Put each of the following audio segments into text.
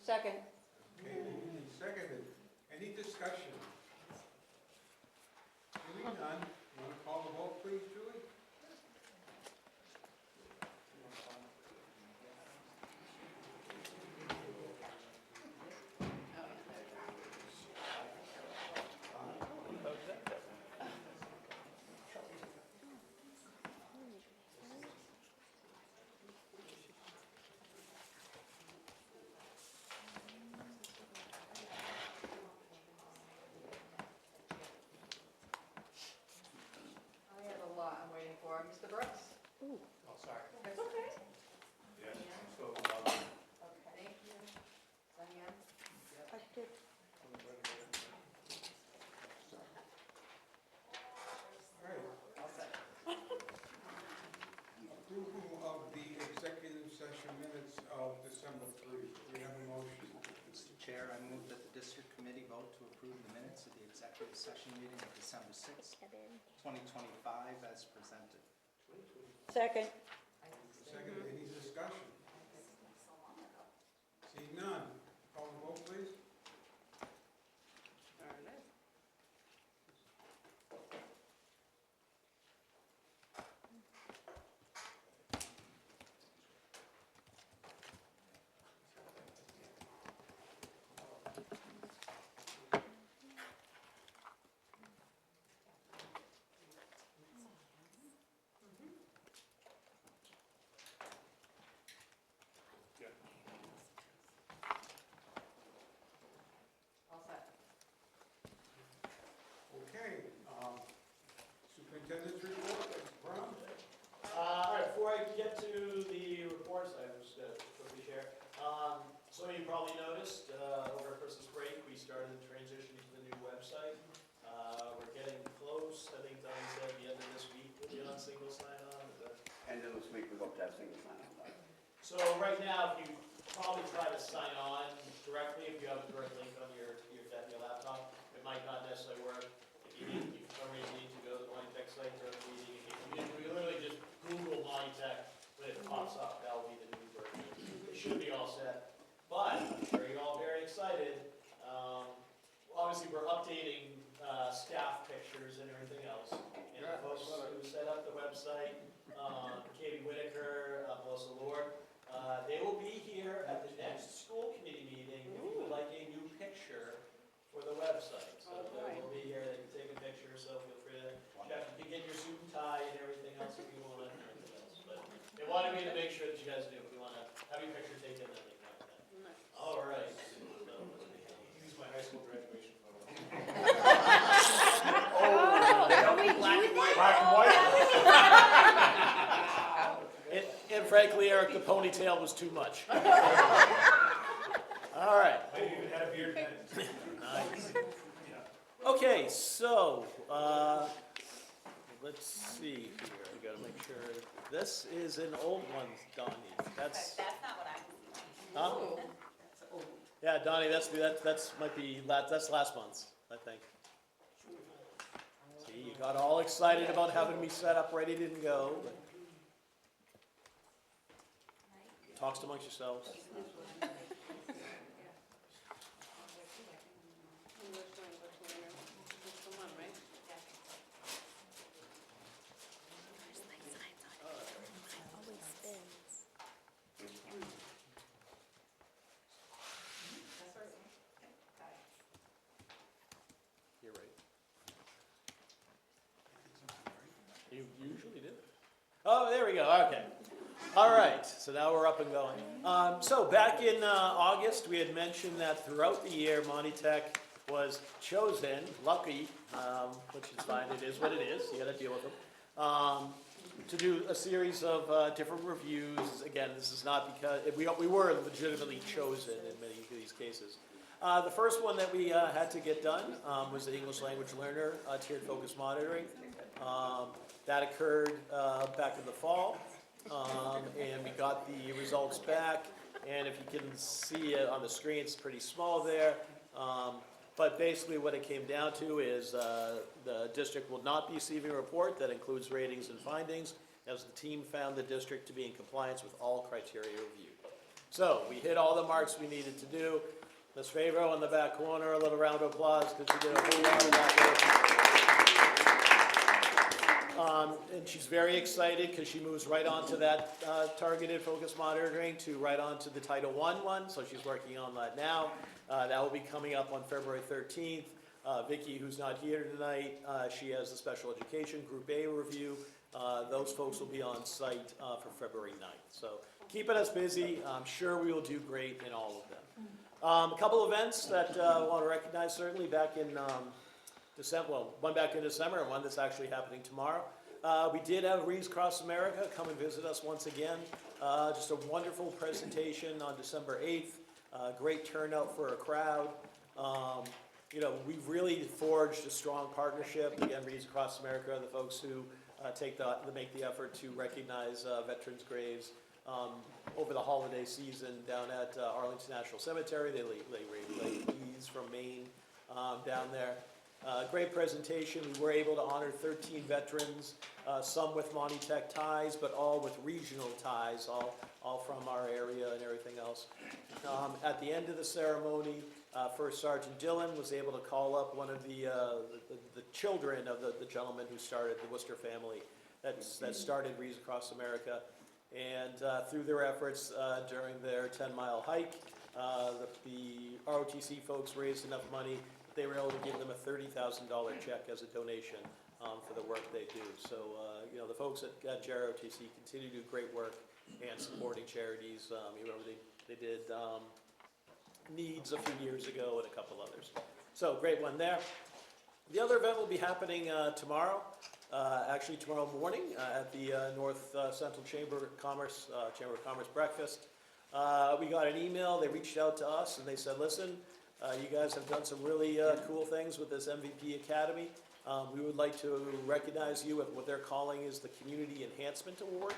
Second. Okay, moved and seconded. Any discussion? Hearing none. You want to call the vote, please, Julie? I have a lot I'm waiting for. Mr. Brooks? Oh, sorry. That's okay. Yes, I'm still, Okay. Thank you. Diane? I did. All right. All set. Approval of the executive session minutes of December 3. Do we have a motion? Mr. Chair, I move that the district committee vote to approve the minutes of the executive session meeting of December 6, 2025 as presented. Second. Seconded. Any discussion? Seeing none. Call the vote, please. All set. Okay. Superintendent's report. Brown? All right, before I get to the reports, I was quickly share. Some of you probably noticed over Christmas break, we started transitioning to the new website. We're getting close. I think Donnie said the end of this week we'll get on single sign-on. End of this week, we hope to have single sign-on. So right now, if you probably try to sign on directly, if you have a direct link on your laptop, it might not necessarily work. If you need, for some reason, need to go to the Montachusett site during the meeting, you can literally just Google Montachusett, when it pops up, that will be the new version. It should be all set. But I'm sure you're all very excited. Obviously, we're updating staff pictures and everything else. And the folks who set up the website, Katie Whitaker, Melissa Lord, they will be here at the next school committee meeting if you would like a new picture for the website. So they will be here, they can take a picture, so feel free to check. You can get your suit and tie and everything else if you want and everything else. But they wanted me to make sure that you guys knew if you want to have your picture taken, then they can have that. All right. So, use my high school graduation photo. Black and white. And frankly, Eric, the ponytail was too much. All right. I even had a beard then. Nice. Okay, so let's see here. We got to make sure this is an old one, Donnie. That's That's not what I'm. huh? Yeah, Donnie. That's might be that's last month's, I think. See, you got all excited about having me set up, ready to go. But talks amongst yourselves. Always spins. You're right. You usually do. Oh, there we go. Okay. All right. So now we're up and going. So back in August, we had mentioned that throughout the year, Monty Tech was chosen, lucky, which is fine. It is what it is. You got to deal with them. To do a series of different reviews. Again, this is not because we were legitimately chosen in many of these cases. The first one that we had to get done was the English language learner tiered focus monitoring. That occurred back in the fall, and we got the results back. And if you can see it on the screen, it's pretty small there. But basically what it came down to is the district will not be receiving a report that includes ratings and findings, as the team found the district to be in compliance with all criteria reviewed. So we hit all the marks we needed to do. Ms. Favreau in the back corner, a little round of applause because she did a whole lot of that work. And she's very excited because she moves right on to that targeted focus monitoring to right on to the Title I one. So she's working on that now. That will be coming up on February 13th. Vicki, who's not here tonight, she has the special education Group A review. Those folks will be on site for February 9th. So keeping us busy. I'm sure we will do great in all of them. A couple events that I want to recognize, certainly back in December, well, one back in December and one that's actually happening tomorrow. We did have Reads Across America come and visit us once again. Just a wonderful presentation on December 8th. Great turnout for a crowd. You know, we've really forged a strong partnership. Again, Reads Across America are the folks who make the effort to recognize veterans' graves. Over the holiday season down at Arlington National Cemetery, they lay wreaths from Maine down there. Great presentation. We were able to honor 13 veterans, some with Montachusett ties, but all with regional ties, all from our area and everything else. At the end of the ceremony, First Sergeant Dillon was able to call up one of the children of the gentleman who started the Worcester family that started Reads Across America. And through their efforts during their 10-mile hike, the ROTC folks raised enough money that they were able to give them a $30,000 check as a donation for the work they do. So, you know, the folks at JROTC continue to do great work and supporting charities. You remember they did Needs a few years ago and a couple others. So, great one there. The other event will be happening tomorrow. Actually tomorrow morning at the North Central Chamber of Commerce breakfast. We got an email, they reached out to us and they said, listen, you guys have done some really cool things with this MVP Academy. We would like to recognize you with what they're calling is the Community Enhancement Award.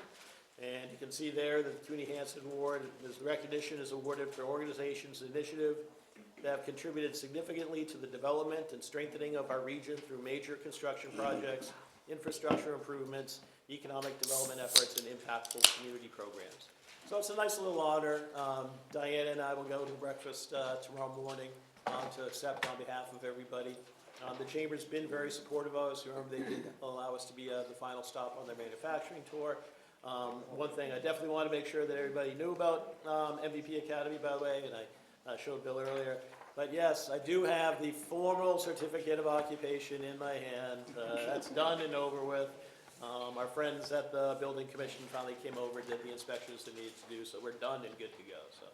And you can see there that the Community Enhancement Award, this recognition is awarded for organizations and initiative that have contributed significantly to the development and strengthening of our region through major construction projects, infrastructure improvements, economic development efforts, and impactful community programs. So it's a nice little honor. Diana and I will go to breakfast tomorrow morning to accept on behalf of everybody. The Chamber's been very supportive of us. Remember, they did allow us to be the final stop on their manufacturing tour. One thing I definitely want to make sure that everybody knew about MVP Academy, by the way, and I showed Bill earlier. But yes, I do have the formal certificate of occupation in my hand. That's done and over with. Our friends at the building commission finally came over, did the inspections they needed to do, so we're done and good to go. So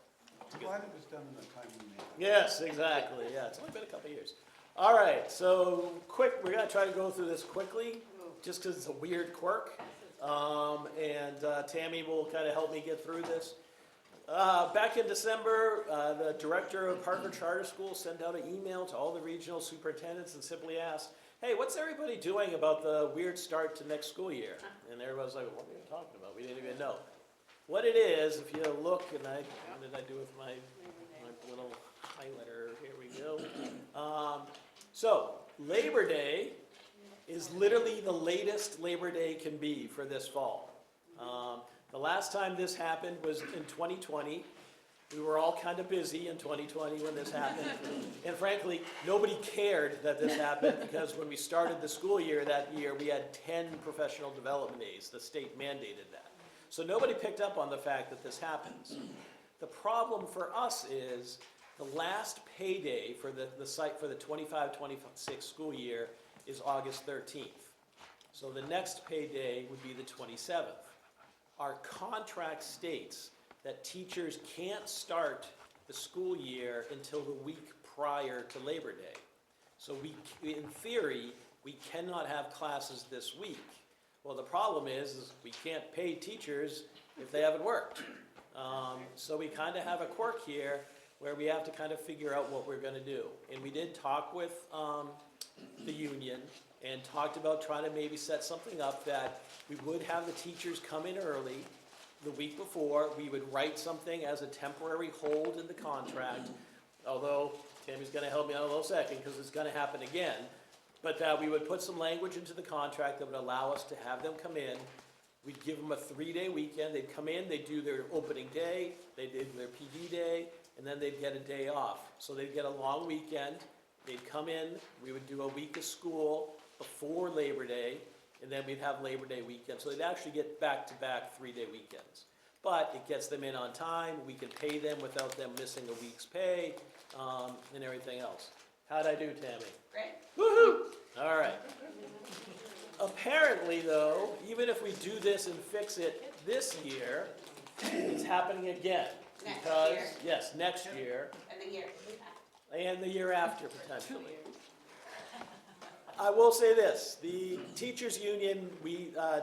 I'm glad it was done in the time we made. yes, exactly. Yeah, it's only been a couple of years. All right, so we're going to try to go through this quickly, just because it's a weird quirk. Tammy will kind of help me get through this. Back in December, the director of Harvard Charter School sent out an email to all the regional superintendents and simply asked, hey, what's everybody doing about the weird start to next school year? And everybody's like, what are you talking about? We didn't even know. What it is, if you look, and what did I do with my little highlighter? Here we go. So, Labor Day is literally the latest Labor Day can be for this fall. The last time this happened was in 2020. We were all kind of busy in 2020 when this happened. And frankly, nobody cared that this happened because when we started the school year that year, we had 10 professional development days. The state mandated that. So nobody picked up on the fact that this happens. The problem for us is the last payday for the site for the 25-26 school year is August 13th. So the next payday would be the 27th. Our contract states that teachers can't start the school year until the week prior to Labor Day. So in theory, we cannot have classes this week. Well, the problem is we can't pay teachers if they haven't worked. So we kind of have a quirk here where we have to kind of figure out what we're going to do. And we did talk with the union and talked about trying to maybe set something up that we would have the teachers come in early the week before. We would write something as a temporary hold in the contract, although Tammy's going to help me out in a little second because it's going to happen again, but that we would put some language into the contract that would allow us to have them come in, We'd give them a 3-day weekend. They'd come in, they'd do their opening day, they did their PD day, and then they'd get a day off. So they'd get a long weekend. They'd come in, we would do a week of school before Labor Day, and then we'd have Labor Day weekend. So they'd actually get back-to-back 3-day weekends. But it gets them in on time, we can pay them without them missing a week's pay, and everything else. How'd I do, Tammy? Great. Woo-hoo! All right. Apparently, though, even if we do this and fix it this year, it's happening again. Next Because, year. yes, next year, And the year. and the year after, potentially. I will say this, the teachers' union,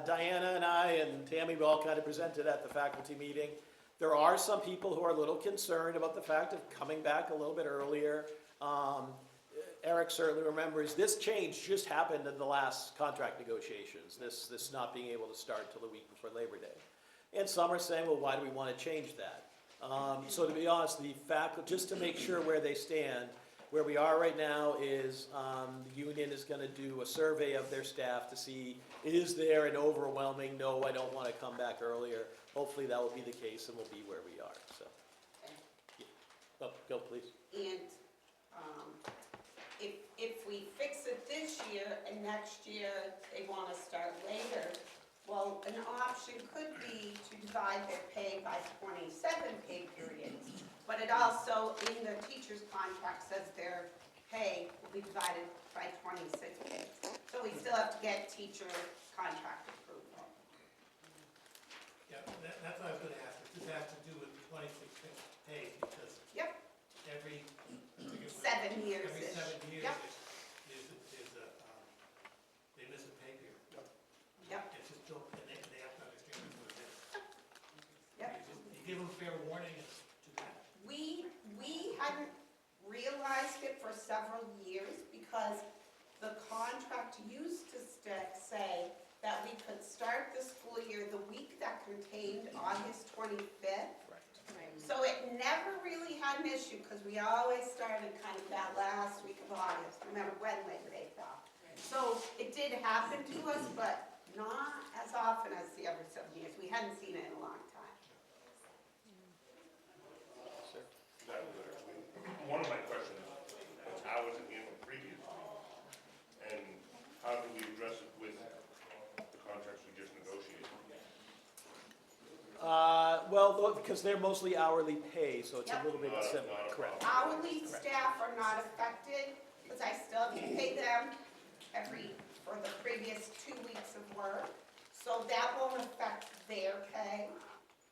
Diana and I and Tammy, we all kind of presented at the faculty meeting. There are some people who are a little concerned about the fact of coming back a little bit earlier. Eric certainly remembers, this change just happened in the last contract negotiations, this not being able to start till the week before Labor Day. And some are saying, well, why do we want to change that? So to be honest, the faculty, just to make sure where they stand, where we are right now is the union is going to do a survey of their staff to see, is there an overwhelming, no, I don't want to come back earlier. Hopefully that will be the case and we'll be where we are, so. Yeah. Oh, go please. And if we fix it this year and next year they want to start later, well, an option could be to divide their pay by 27 pay periods. But it also, in the teacher's contract, says their pay will be divided by 26 days. So we still have to get teacher contract approval. Yeah, that's what I was gonna ask, if this has to do with 26 days, because Yep, every, I forget what- 7 years every ish. 7 years Yep. is a, they miss a pay period. Yep, It's just, and they have to understand what it is. yep. You give them fair warning, it's too bad. We hadn't realized it for several years because the contract used to say that we could start the school year the week that contained August 25th. So it never really had an issue because we always started kind of that last week of August, remember when Labor Day fell. So it did happen to us, but not as often as the other 7 years. We hadn't seen it in a long time. That was actually, one of my questions was how was it handled previously? And how do we address it with the contracts we just negotiated? Well, because they're mostly hourly pay, so it's a Yep. little bit Not a- similar, not a correct. problem. Hourly staff are not affected, because I still have to pay them for the previous 2 weeks of work. So that won't affect their pay,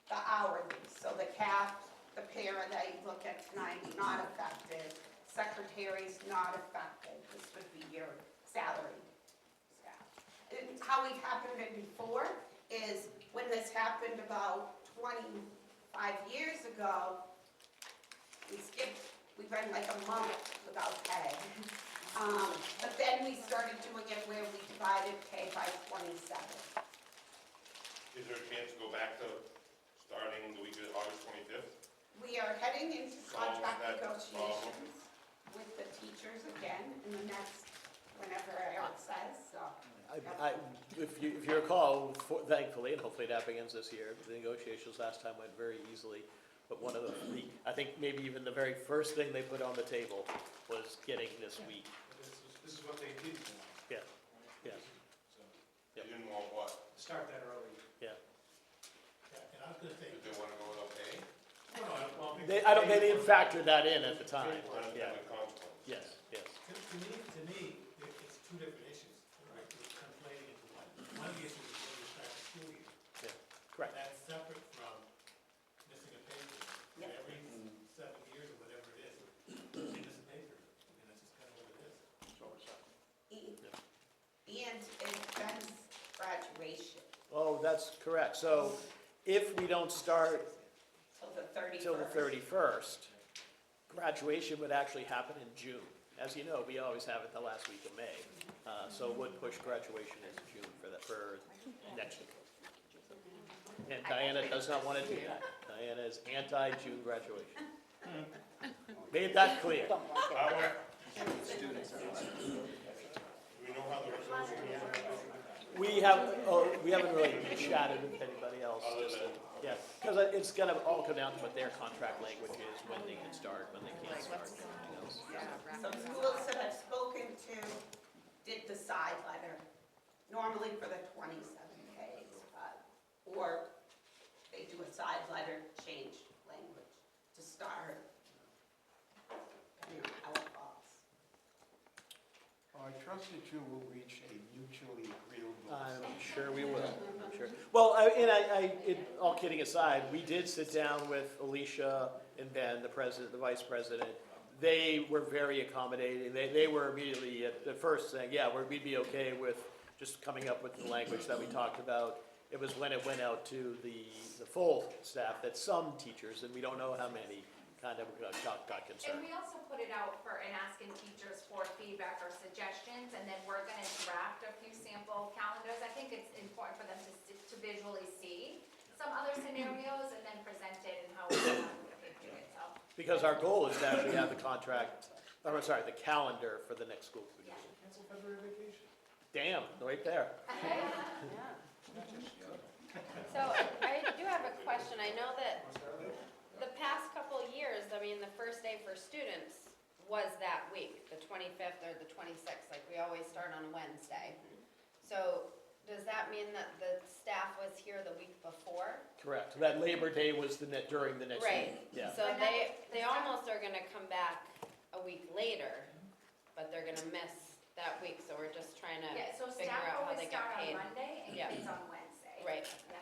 the hourly. So the CAP, the para that you look at tonight, not affected. Secretary's not affected. This would be your salary staff. And how we've happened it before is when this happened about 25 years ago, we went like a month without pay. But then we started doing it where we divided pay by 27. Is there a chance to go back to starting the week of August 25th? We are heading into contract Solve that negotiations with the teachers again in the next, whenever Eric says, so. If you recall, thankfully, and hopefully that begins this year, the negotiations last time went very easily. But one of I think maybe even the very first thing they put on the table was getting this week. This is what they did, Yeah, yeah, They didn't want what? start that early. yeah. Yeah, and I was gonna say, Did they want to go without pay? no, I don't think. They didn't factor that in at the time. Yeah, Unintended consequence. yes, yes. To me, it's two different issues, right? It's conflating into one. One of the issues is when you start the school year. Yeah, correct. That's separate from missing a paper. Yep. Every 7 years or whatever it is, they miss a paper. I mean, that's just kind of what it is. And it depends graduation Oh, that's correct. So if we don't start till the 31st. till the 31st, graduation would actually happen in June. As you know, we always have it the last week of May. So it would push graduation into June for next year. And Diana does not want to do that. Diana is anti-June graduation. Made that clear. How, Students are allowed. do we know how the results are going to We haven't really chatted with anybody else. Other just, than- Yeah, because it's gonna all come down to what their contract language is, when they can start, when they can't start, and everything else. Some schools that I've spoken to did the side letter, normally for the 27 days, or they do a side letter, change language to start, depending on how it falls. I trust that you will reach a mutually agreeable. I'm sure we will, I'm sure. Well, all kidding aside, we did sit down with Alicia and Ben, the president, the vice president. They were very accommodating. They were immediately at first saying, yeah, we'd be okay with just coming up with the language that we talked about. It was when it went out to the full staff that some teachers, and we don't know how many, kind of got And concerned. we also put it out and asking teachers for feedback or suggestions, and then we're gonna draft a few sample calendars. I think it's important for them to visually see some other scenarios and then present it and how we want to do it, so. Because our goal is to actually have the the calendar for the next school committee. Cancel February vacation. Damn, right there. So I do have a question. I know that the past couple of years, I mean, the first day for students was that week, the 25th or the 26th, like we always start on Wednesday. So does that mean that the staff was here the week before? Correct. That Labor Day was during the next Right. week. Yeah. So they almost are gonna come back a week later, but they're gonna miss that week, so we're just trying to Yeah, so figure staff out how always they get start on paid. Monday and Yeah. kids on Wednesday. Right. Yeah.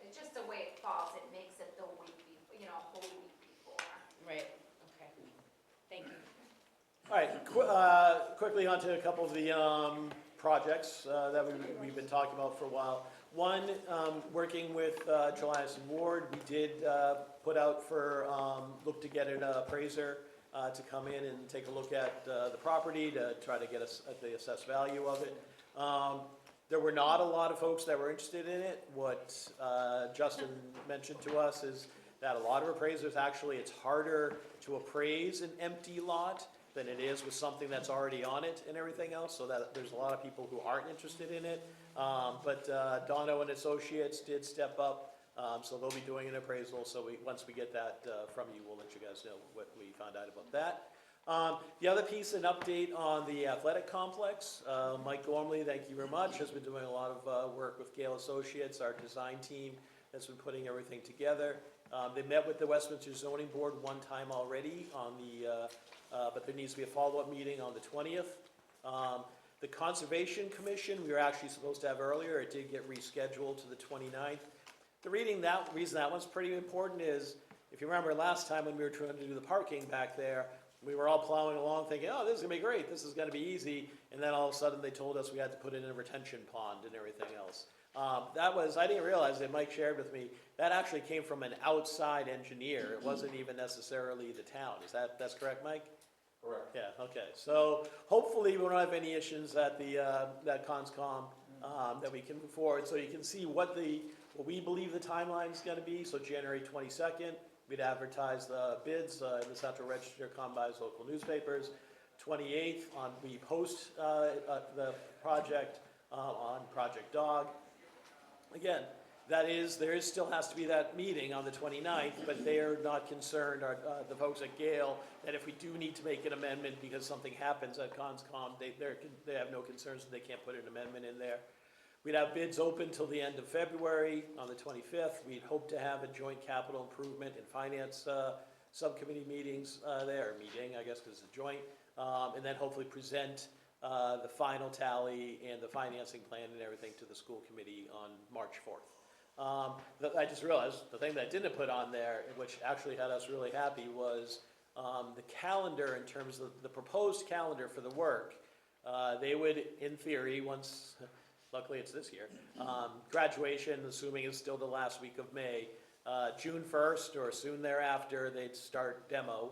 It's just the way it falls, it makes it the week before, a whole week before. Right, okay. Thank you. All right, quickly onto a couple of the projects that we've been talking about for a while. One, working with Trelias and Ward, we did put out look to get an appraiser to come in and take a look at the property to try to get us at the assessed value of it. There were not a lot of folks that were interested in it. What Justin mentioned to us is that a lot of appraisers, actually, it's harder to appraise an empty lot than it is with something that's already on it and everything else, so that there's a lot of people who aren't interested in it. But Dono and Associates did step up, so they'll be doing an appraisal, so once we get that from you, we'll let you guys know what we found out about that. The other piece, an update on the athletic complex. Mike Gormley, thank you very much, has been doing a lot of work with Gale Associates, our design team has been putting everything together. They met with the Westminster Zoning Board one time already but there needs to be a follow-up meeting on the 20th. The Conservation Commission, we were actually supposed to have earlier, it did get rescheduled to the 29th. The reason that one's pretty important is, if you remember last time when we were trying to do the parking back there, we were all plowing along thinking, oh, this is gonna be great, this is gonna be easy, and then all of a sudden they told us we had to put in a retention pond and everything else. I didn't realize that Mike shared with me, that actually came from an outside engineer, it wasn't even necessarily the town, that's correct, Mike? Correct. Yeah, okay, so hopefully we won't have any issues at that CONSCOM, that we can move forward, so you can see what we believe the timeline's gonna be, so January 22nd, we'd advertise the bids, in the Central Register, Combis, local newspapers. 28th, we post the project on Project Dog. Again, there still has to be that meeting on the 29th, but they are not concerned, the folks at Gale, that if we do need to make an amendment because something happens at CONSCOM, they have no concerns that they can't put an amendment in there. We'd have bids open till the end of February. On the 25th, we'd hope to have a joint capital improvement and finance subcommittee meetings meeting, I guess, because it's a joint, and then hopefully present the final tally and the financing plan and everything to the school committee on March 4th. I just realized the thing that I didn't put on there, which actually had us really happy, was the calendar in terms of the proposed calendar for the work. They would, in theory, luckily it's this year, graduation, assuming it's still the last week of May, June 1st or soon thereafter, they'd start demo.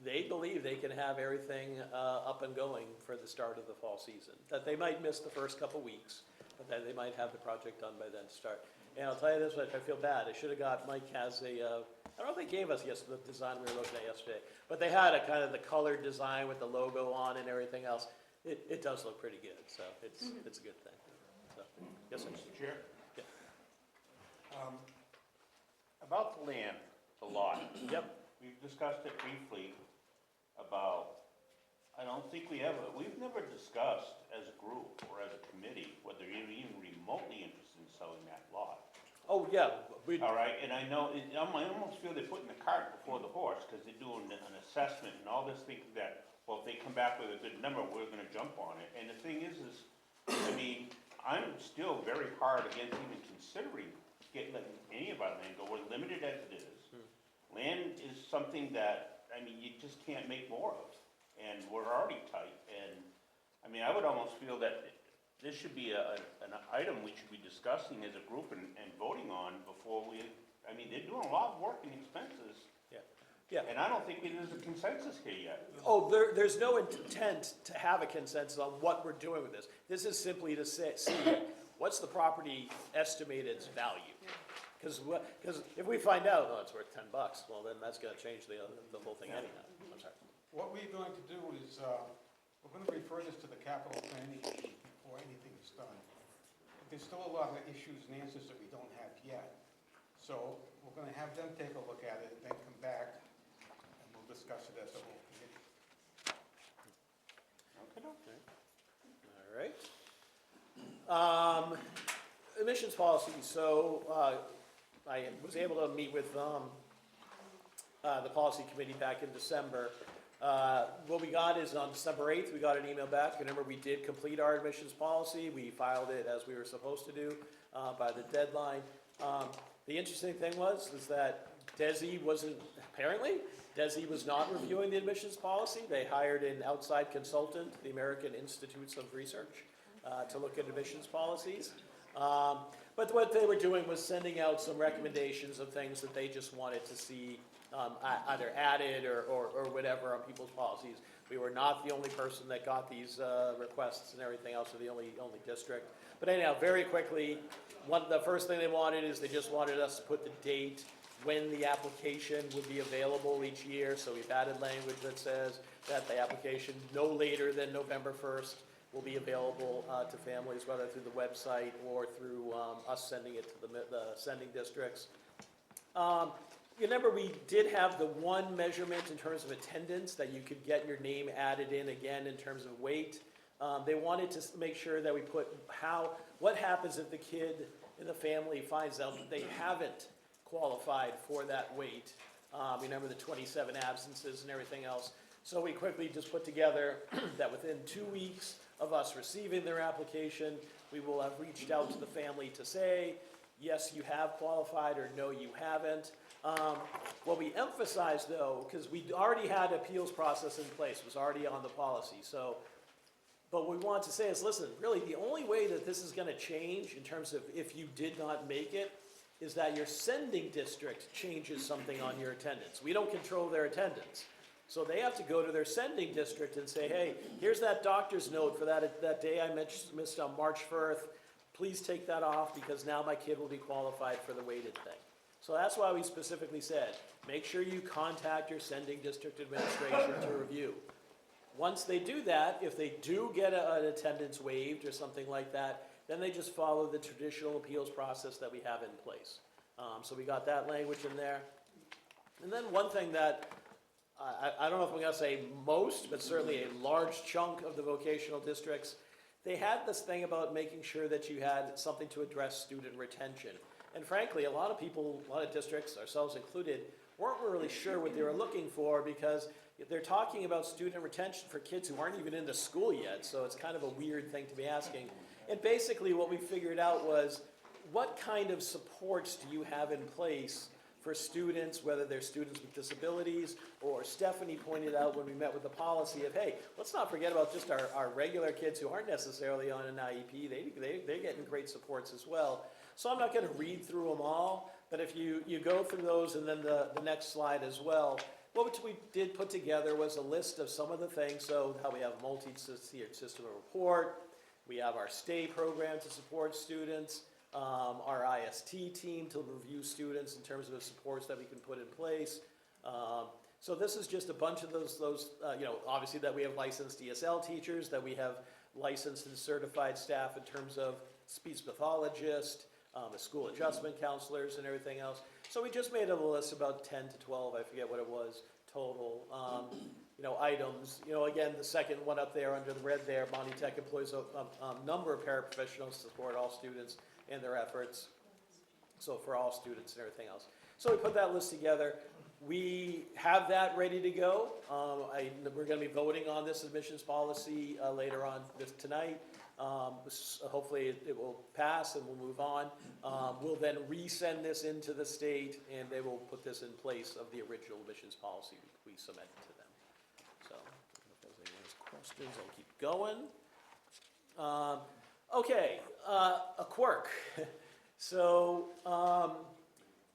They believe they can have everything up and going for the start of the fall season. That they might miss the first couple weeks, but that they might have the project done by then to start. And I'll tell you this much, I feel bad. I should have Mike has I don't know if they gave us the design we were looking at yesterday, but they had a kind of the colored design with the logo on and everything else. It does look pretty good, so it's a good thing. So, yes, sir. Mr. Chair? Yeah. About the land, the lot. Yep. We've discussed it briefly about, I don't think we've never discussed as a group or as a committee whether you're even remotely interested in selling that lot. Oh, yeah, All right, and I know, I almost feel they're putting the cart before the horse, because they're doing an assessment and all this, thinking that, well, if they come back with a good number, we're gonna jump on it. And the thing is, I mean, I'm still very hard against even considering letting any of our land go. We're limited as it is. Land is something that, I mean, you just can't make more of, and we're already tight. And, I mean, I would almost feel that this should be an item we should be discussing as a group and voting on before I mean, they're doing a lot of work and expenses. yeah. And I don't think there's a consensus here yet. Oh, there's no intent to have a consensus on what we're doing with this. This is simply to see what's the property estimated value. Because if we find out, oh, it's worth $10, well, then that's gonna change the whole thing anyhow. I'm sorry. What we're going to do is, we're gonna refer this to the capital planning committee before anything is done. There's still a lot of issues and answers that we don't have yet. So we're gonna have them take a look at it and then come back and we'll discuss it as a whole committee. All right. Emissions policy, so I was able to meet with the policy committee back in December. What we got is on December 8th, we got an email back. Remember, we did complete our admissions policy. We filed it as we were supposed to do by the deadline. The interesting thing was that DESI was not reviewing the admissions policy. They hired an outside consultant, the American Institutes of Research, to look at admissions policies. But what they were doing was sending out some recommendations of things that they just wanted to see either added or whatever on people's policies. We were not the only person that got these requests and everything else, or the only district. But anyhow, very quickly, the first thing they wanted is they just wanted us to put the date when the application would be available each year. So we've added language that says that the application no later than November 1st will be available to families, whether through the website or through us sending it to the sending districts. Remember, we did have the one measurement in terms of attendance that you could get your name added in again in terms of weight. They wanted to make sure that we put what happens if the kid in the family finds out that they haven't qualified for that weight. Remember the 27 absences and everything else. So we quickly just put together that within 2 weeks of us receiving their application, we will have reached out to the family to say, yes, you have qualified, or no, you haven't. What we emphasize, though, because we already had appeals process in place, was already on the policy. So, but what we want to say is, listen, really the only way that this is going to change in terms of if you did not make it is that your sending district changes something on your attendance. We don't control their attendance. So they have to go to their sending district and say, hey, here's that doctor's note for that day I missed on March 1st. Please take that off because now my kid will be qualified for the weighted thing. So that's why we specifically said, make sure you contact your sending district administration to review. Once they do that, if they do get an attendance waived or something like that, then they just follow the traditional appeals process that we have in place. So we got that language in there. And then one thing that, I don't know if I'm going to say most, but certainly a large chunk of the vocational districts, they had this thing about making sure that you had something to address student retention. And frankly, a lot of people, a lot of districts, ourselves included, weren't really sure what they were looking for because they're talking about student retention for kids who aren't even into school yet. So it's kind of a weird thing to be asking. And basically what we figured out was, what kind of supports do you have in place for students, whether they're students with disabilities, or Stephanie pointed out when we met with the policy of, hey, let's not forget about just our regular kids who aren't necessarily on an IEP. They're getting great supports as well. So I'm not going to read through them all, but if you go through those and then the next slide as well, what we did put together was a list of some of the things. So how we have a multi-tiered system of report, we have our STAY program to support students, our IST team to review students in terms of the supports that we can put in place. So this is just a bunch of those, obviously that we have licensed ESL teachers, that we have licensed and certified staff in terms of speech pathologist, school adjustment counselors and everything else. So we just made a list about 10 to 12, I forget what it was, total, items. Again, the second one up there under the red there, Montech employs a number of paraprofessionals to support all students and their efforts. So for all students and everything else. So we put that list together. We have that ready to go. We're going to be voting on this admissions policy later on tonight. Hopefully it will pass and we'll move on. We'll then resend this into the state and they will put this in place of the original admissions policy we submitted to them. So if there's any questions, I'll keep going. Okay, a quirk. So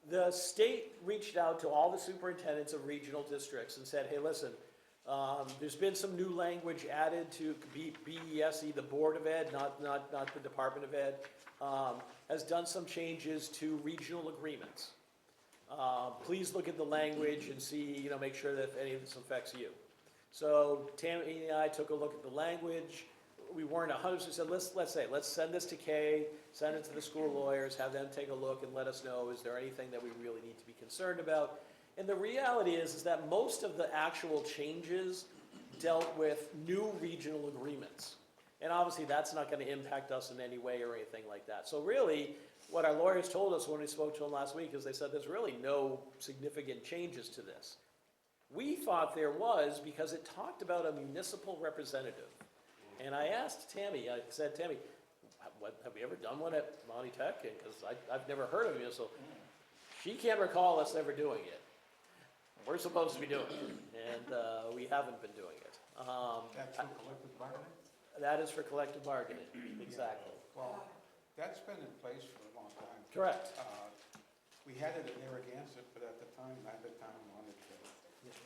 the state reached out to all the superintendents of regional districts and said, hey, listen, there's been some new language added to BESE, the Board of Ed, not the Department of Ed, has done some changes to regional agreements. Please look at the language and see, make sure that if any of this affects you. So Tammy and I took a look at the language. We weren't 100%, let's send this to Kay, send it to the school lawyers, have them take a look and let us know, is there anything that we really need to be concerned about? And the reality is that most of the actual changes dealt with new regional agreements. And obviously that's not going to impact us in any way or anything like that. So really, what our lawyers told us when we spoke to them last week is they said there's really no significant changes to this. We thought there was because it talked about a municipal representative. And I asked Tammy, I said, Tammy, have we ever done one at Montech? Because I've never heard of it, so she can't recall us ever doing it. We're supposed to be doing it, and we haven't been doing it. That's for collective bargaining? That is for collective bargaining, exactly. Well, that's been in place for a long time. Correct. We had it in Narragansett, but at the time, neither town wanted to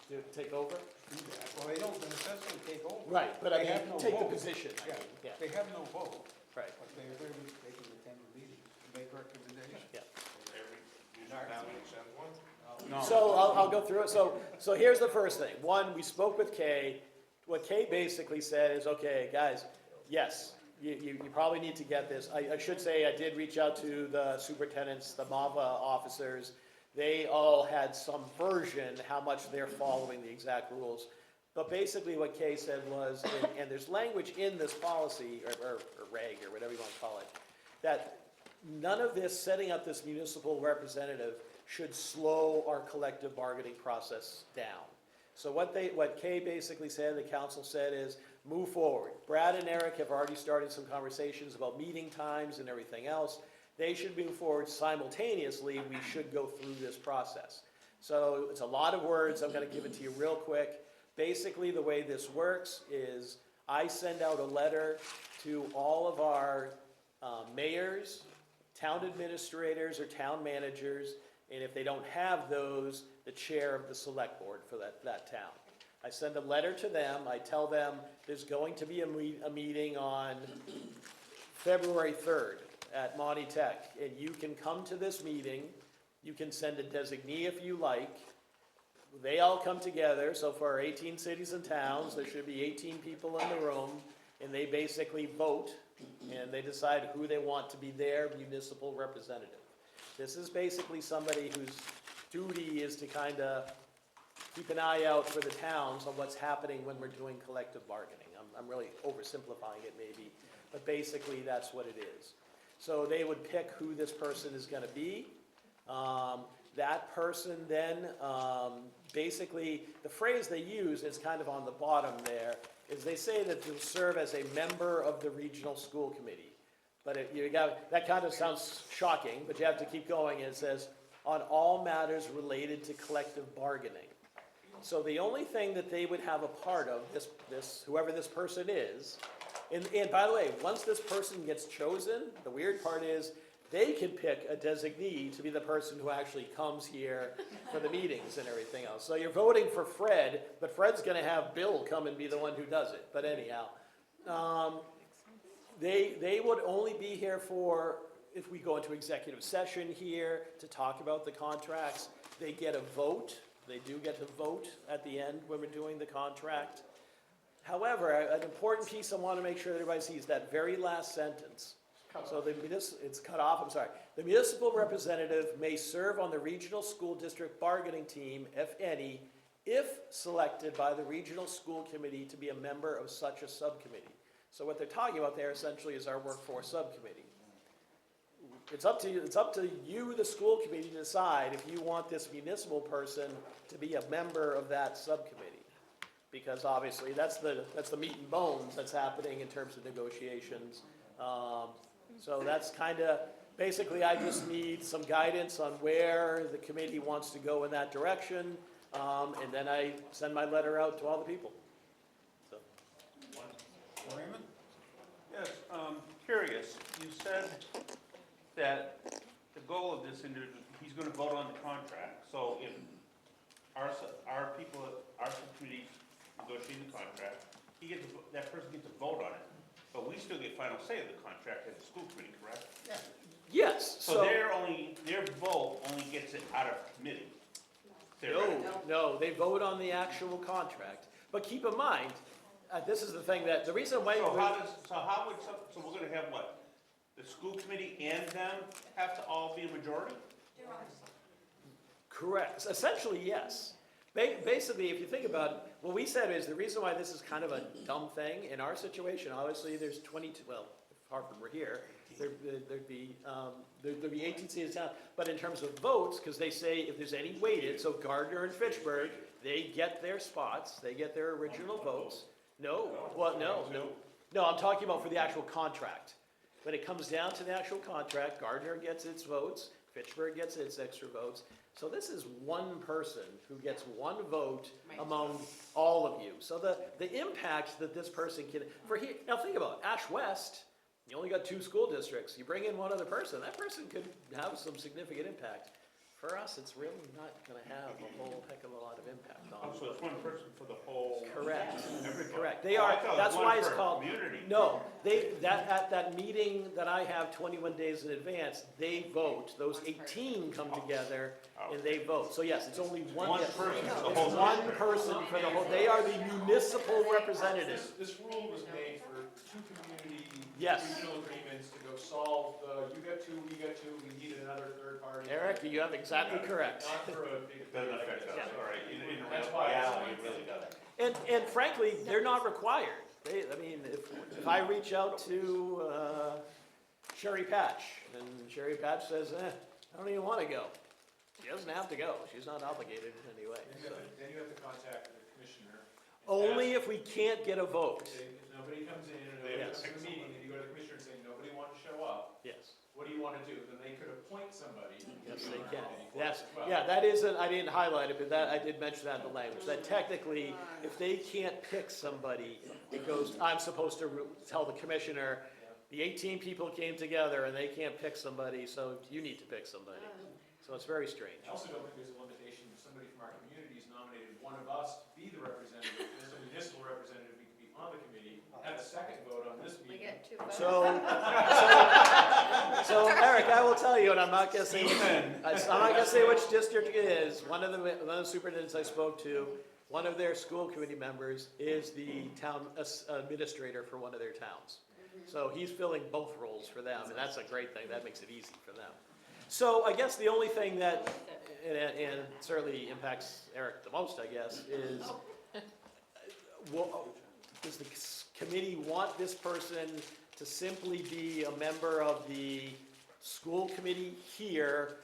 To take over? do that. Well, they don't necessarily take over. Right, but I They mean, have no take the vote. position. I Yeah, mean, yeah, they have no vote, right, but they can attend the meetings, make recommendations. yeah. Every municipality sends one? No. So I'll go through it. So here's the first thing. One, we spoke with Kay. What Kay basically said is, okay, guys, yes, you probably need to get this. I should say I did reach out to the superintendents, the MAVA officers. They all had some version how much they're following the exact rules. But basically what Kay said was, and there's language in this policy, or reg, or whatever you want to call it, that none of this, setting up this municipal representative, should slow our collective bargaining process down. So what Kay basically said, the council said is, move forward. Brad and Eric have already started some conversations about meeting times and everything else. They should move forward simultaneously. We should go through this process. So it's a lot of words. I'm going to give it to you real quick. Basically, the way this works is I send out a letter to all of our mayors, town administrators, or town managers, and if they don't have those, the chair of the select board for that town. I send a letter to them. I tell them there's going to be a meeting on February 3rd at Montech, and you can come to this meeting. You can send a designee if you like. They all come together, so for our 18 cities and towns, there should be 18 people in the room, and they basically vote, and they decide who they want to be their municipal representative. This is basically somebody whose duty is to kind of keep an eye out for the towns on what's happening when we're doing collective bargaining. I'm really oversimplifying it maybe, but basically that's what it is. So they would pick who this person is going to be. That person then, basically, the phrase they use is kind of on the bottom there, is they say that they'll serve as a member of the regional school committee. But that kind of sounds shocking, but you have to keep going. It says, on all matters related to collective bargaining. So the only thing that they would have a part of, whoever this person is, and by the way, once this person gets chosen, the weird part is, they can pick a designee to be the person who actually comes here for the meetings and everything else. So you're voting for Fred, but Fred's going to have Bill come and be the one who does it. But anyhow, they would only be here for, if we go into executive session here to talk about the contracts, they get a vote They do get to vote at the end when we're doing the contract. However, an important piece I want to make sure that everybody sees, that very last sentence. So it's cut off, I'm sorry. The municipal representative may serve on the regional school district bargaining team, if any, if selected by the regional school committee to be a member of such a subcommittee. So what they're talking about there essentially is our workforce subcommittee. It's up to you, the school committee, to decide if you want this municipal person to be a member of that subcommittee. Because obviously, that's the meat and bones that's happening in terms of negotiations. So that's kind of, basically, I just need some guidance on where the committee wants to go in that direction. And then I send my letter out to all the people. So. Raymond? Yes, curious, you said that the goal of this individual, he's gonna vote on the contract, so if our people, our subcommittee negotiating the contract, that person gets to vote on it, but we still get final say of the contract as a school committee, correct? Yeah. Yes, So their vote only gets it out of committee. No, they vote on the actual contract. But keep in mind, this is the thing the reason why. So we're gonna have what? The school committee and them have to all be a majority? Correct, essentially, yes. Basically, if you think about it, what we said is the reason why this is kind of a dumb thing in our situation, obviously there's 22, well, if Harvard were here, there'd be 18 seats down, but in terms of votes, because they say if there's any weighted, so Gardner and Fitchburg, they get their spots, they get their original votes. No, I'm talking about for the actual contract. When it comes down to the actual contract, Gardner gets its votes, Fitchburg gets its extra votes. So this is one person who gets one vote among all of you. So the impact that this person can, now think about it, Ash West, you only got 2 school districts. You bring in one other person, that person could have some significant impact. For us, it's really not gonna have a whole heck of a lot of impact on it. So it's one person for the whole. Correct, Everybody. correct. They are, that's why it's called. Community. No, at that meeting that I have 21 days in advance, they vote. Those 18 come together and they vote. So yes, it's only one. One person for the It's whole one district. person for the whole, they are the municipal representatives. This rule was made for 2 community Yes. regional agreements to go solve the, you got 2, we got 2, we need another third party. Eric, you have exactly correct. Not for a big. Doesn't affect us, all right. In That's why reality, it really doesn't. And frankly, they're not required. If I reach out to Sherry Patch, and Sherry Patch says, I don't even want to go. She doesn't have to go. She's not obligated in any way. Then you have to contact the commissioner. Only if we can't get a vote. If nobody comes in, and nobody comes to the meeting, and you go to the commissioner and say, nobody wanted to show up, Yes. what do you want to do? Then they could appoint somebody. Yes, they can. Yes, yeah, that isn't, I didn't highlight it, but I did mention that in the language, that technically, if they can't pick somebody, it goes, I'm supposed to tell the commissioner, the 18 people came together and they can't pick somebody, so you need to pick somebody. So it's very strange. I also don't think there's a limitation, if somebody from our community's nominated one of us to be the representative, as a municipal representative, we could be on the committee, have a second vote on this We meeting. get 2 votes. So Eric, I will tell you, and I'm not gonna say, which district it is. One of the superintendents I spoke to, one of their school committee members is the town administrator for one of their towns. So he's filling both roles for them, and that's a great thing. That makes it easy for them. So I guess the only thing that, and certainly impacts Eric the most, I guess, is, does the committee want this person to simply be a member of the school committee here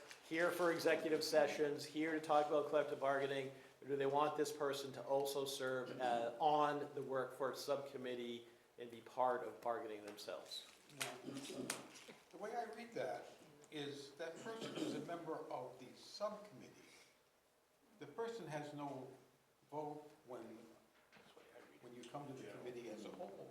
for executive sessions, here to talk about collective bargaining, or do they want this person to also serve on the workforce subcommittee and be part of bargaining themselves? The way I read that is that person is a member of the subcommittee. The person has no vote when you come to the committee as a whole.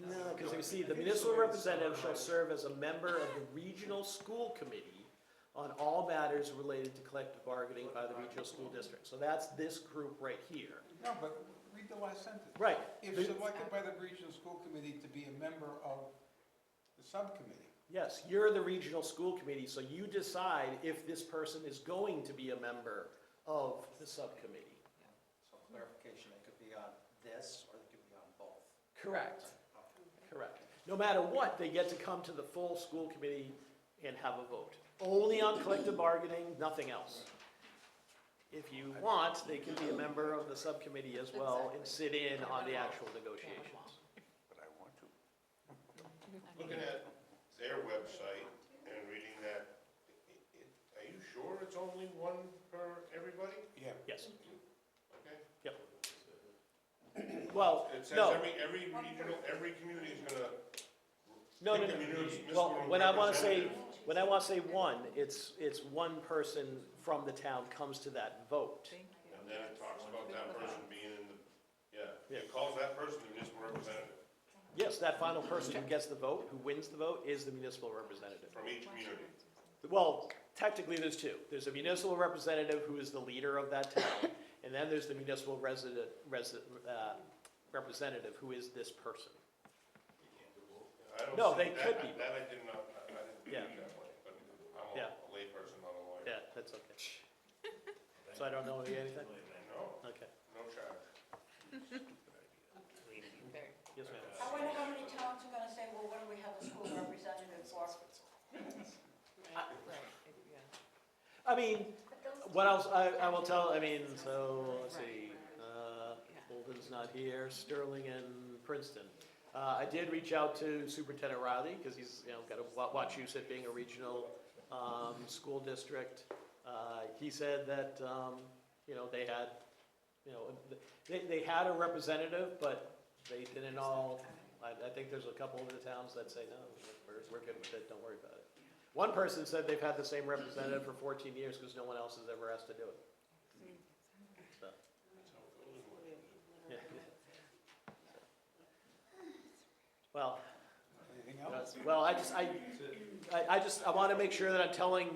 No, because you see, the municipal representative shall serve as a member of the regional school committee on all matters related to collective bargaining by the regional school district. So that's this group right here. No, but read the last sentence. Right. If selected by the regional school committee to be a member of the subcommittee. Yes, you're the regional school committee, so you decide if this person is going to be a member of the subcommittee. So clarification, it could be on this, or it could be on both. Correct. Correct. No matter what, they get to come to the full school committee and have a vote. Only on collective bargaining, nothing else. If you want, they can be a member of the subcommittee as well and sit in on the actual negotiations. But I want to. Looking at their website and reading that, are you sure it's only one per everybody? Yeah. Yes. Okay. Well, It says no, every regional, every community is gonna no, pick no, a municipal well, when I want to say, representative. when I want to say one, it's one person from the town comes to that vote. And then it talks about that person being in the, Yeah. it calls that person the municipal representative Yes, that final person who gets the vote, who wins the vote, is the municipal representative. from each community. Well, technically, there's two. There's a municipal representative who is the leader of that town, and then there's the municipal representative who is this person. I don't No, see they that- could be. That I did not, I didn't Yeah. read that way, but I'm Yeah. a layperson, not a lawyer. Yeah, that's okay. So I don't know anything? No, Okay. no charge. Yes, ma'am. I wonder how many towns are gonna say, well, what do we have a school representative for? I mean, what else, I will tell, I mean, so, let's see, Bolden's not here, Sterling and Princeton. I did reach out to Superintendent Riley, because he's, got a Wachusett being a regional, school district. He said that, they had, they had a representative, but they didn't all, I think there's a couple of the towns that say, no, we're good with it, don't worry about it. One person said they've had the same representative for 14 years because no one else has ever asked to do it. So, yeah. Well, Anything else? well, I want to make sure that I'm telling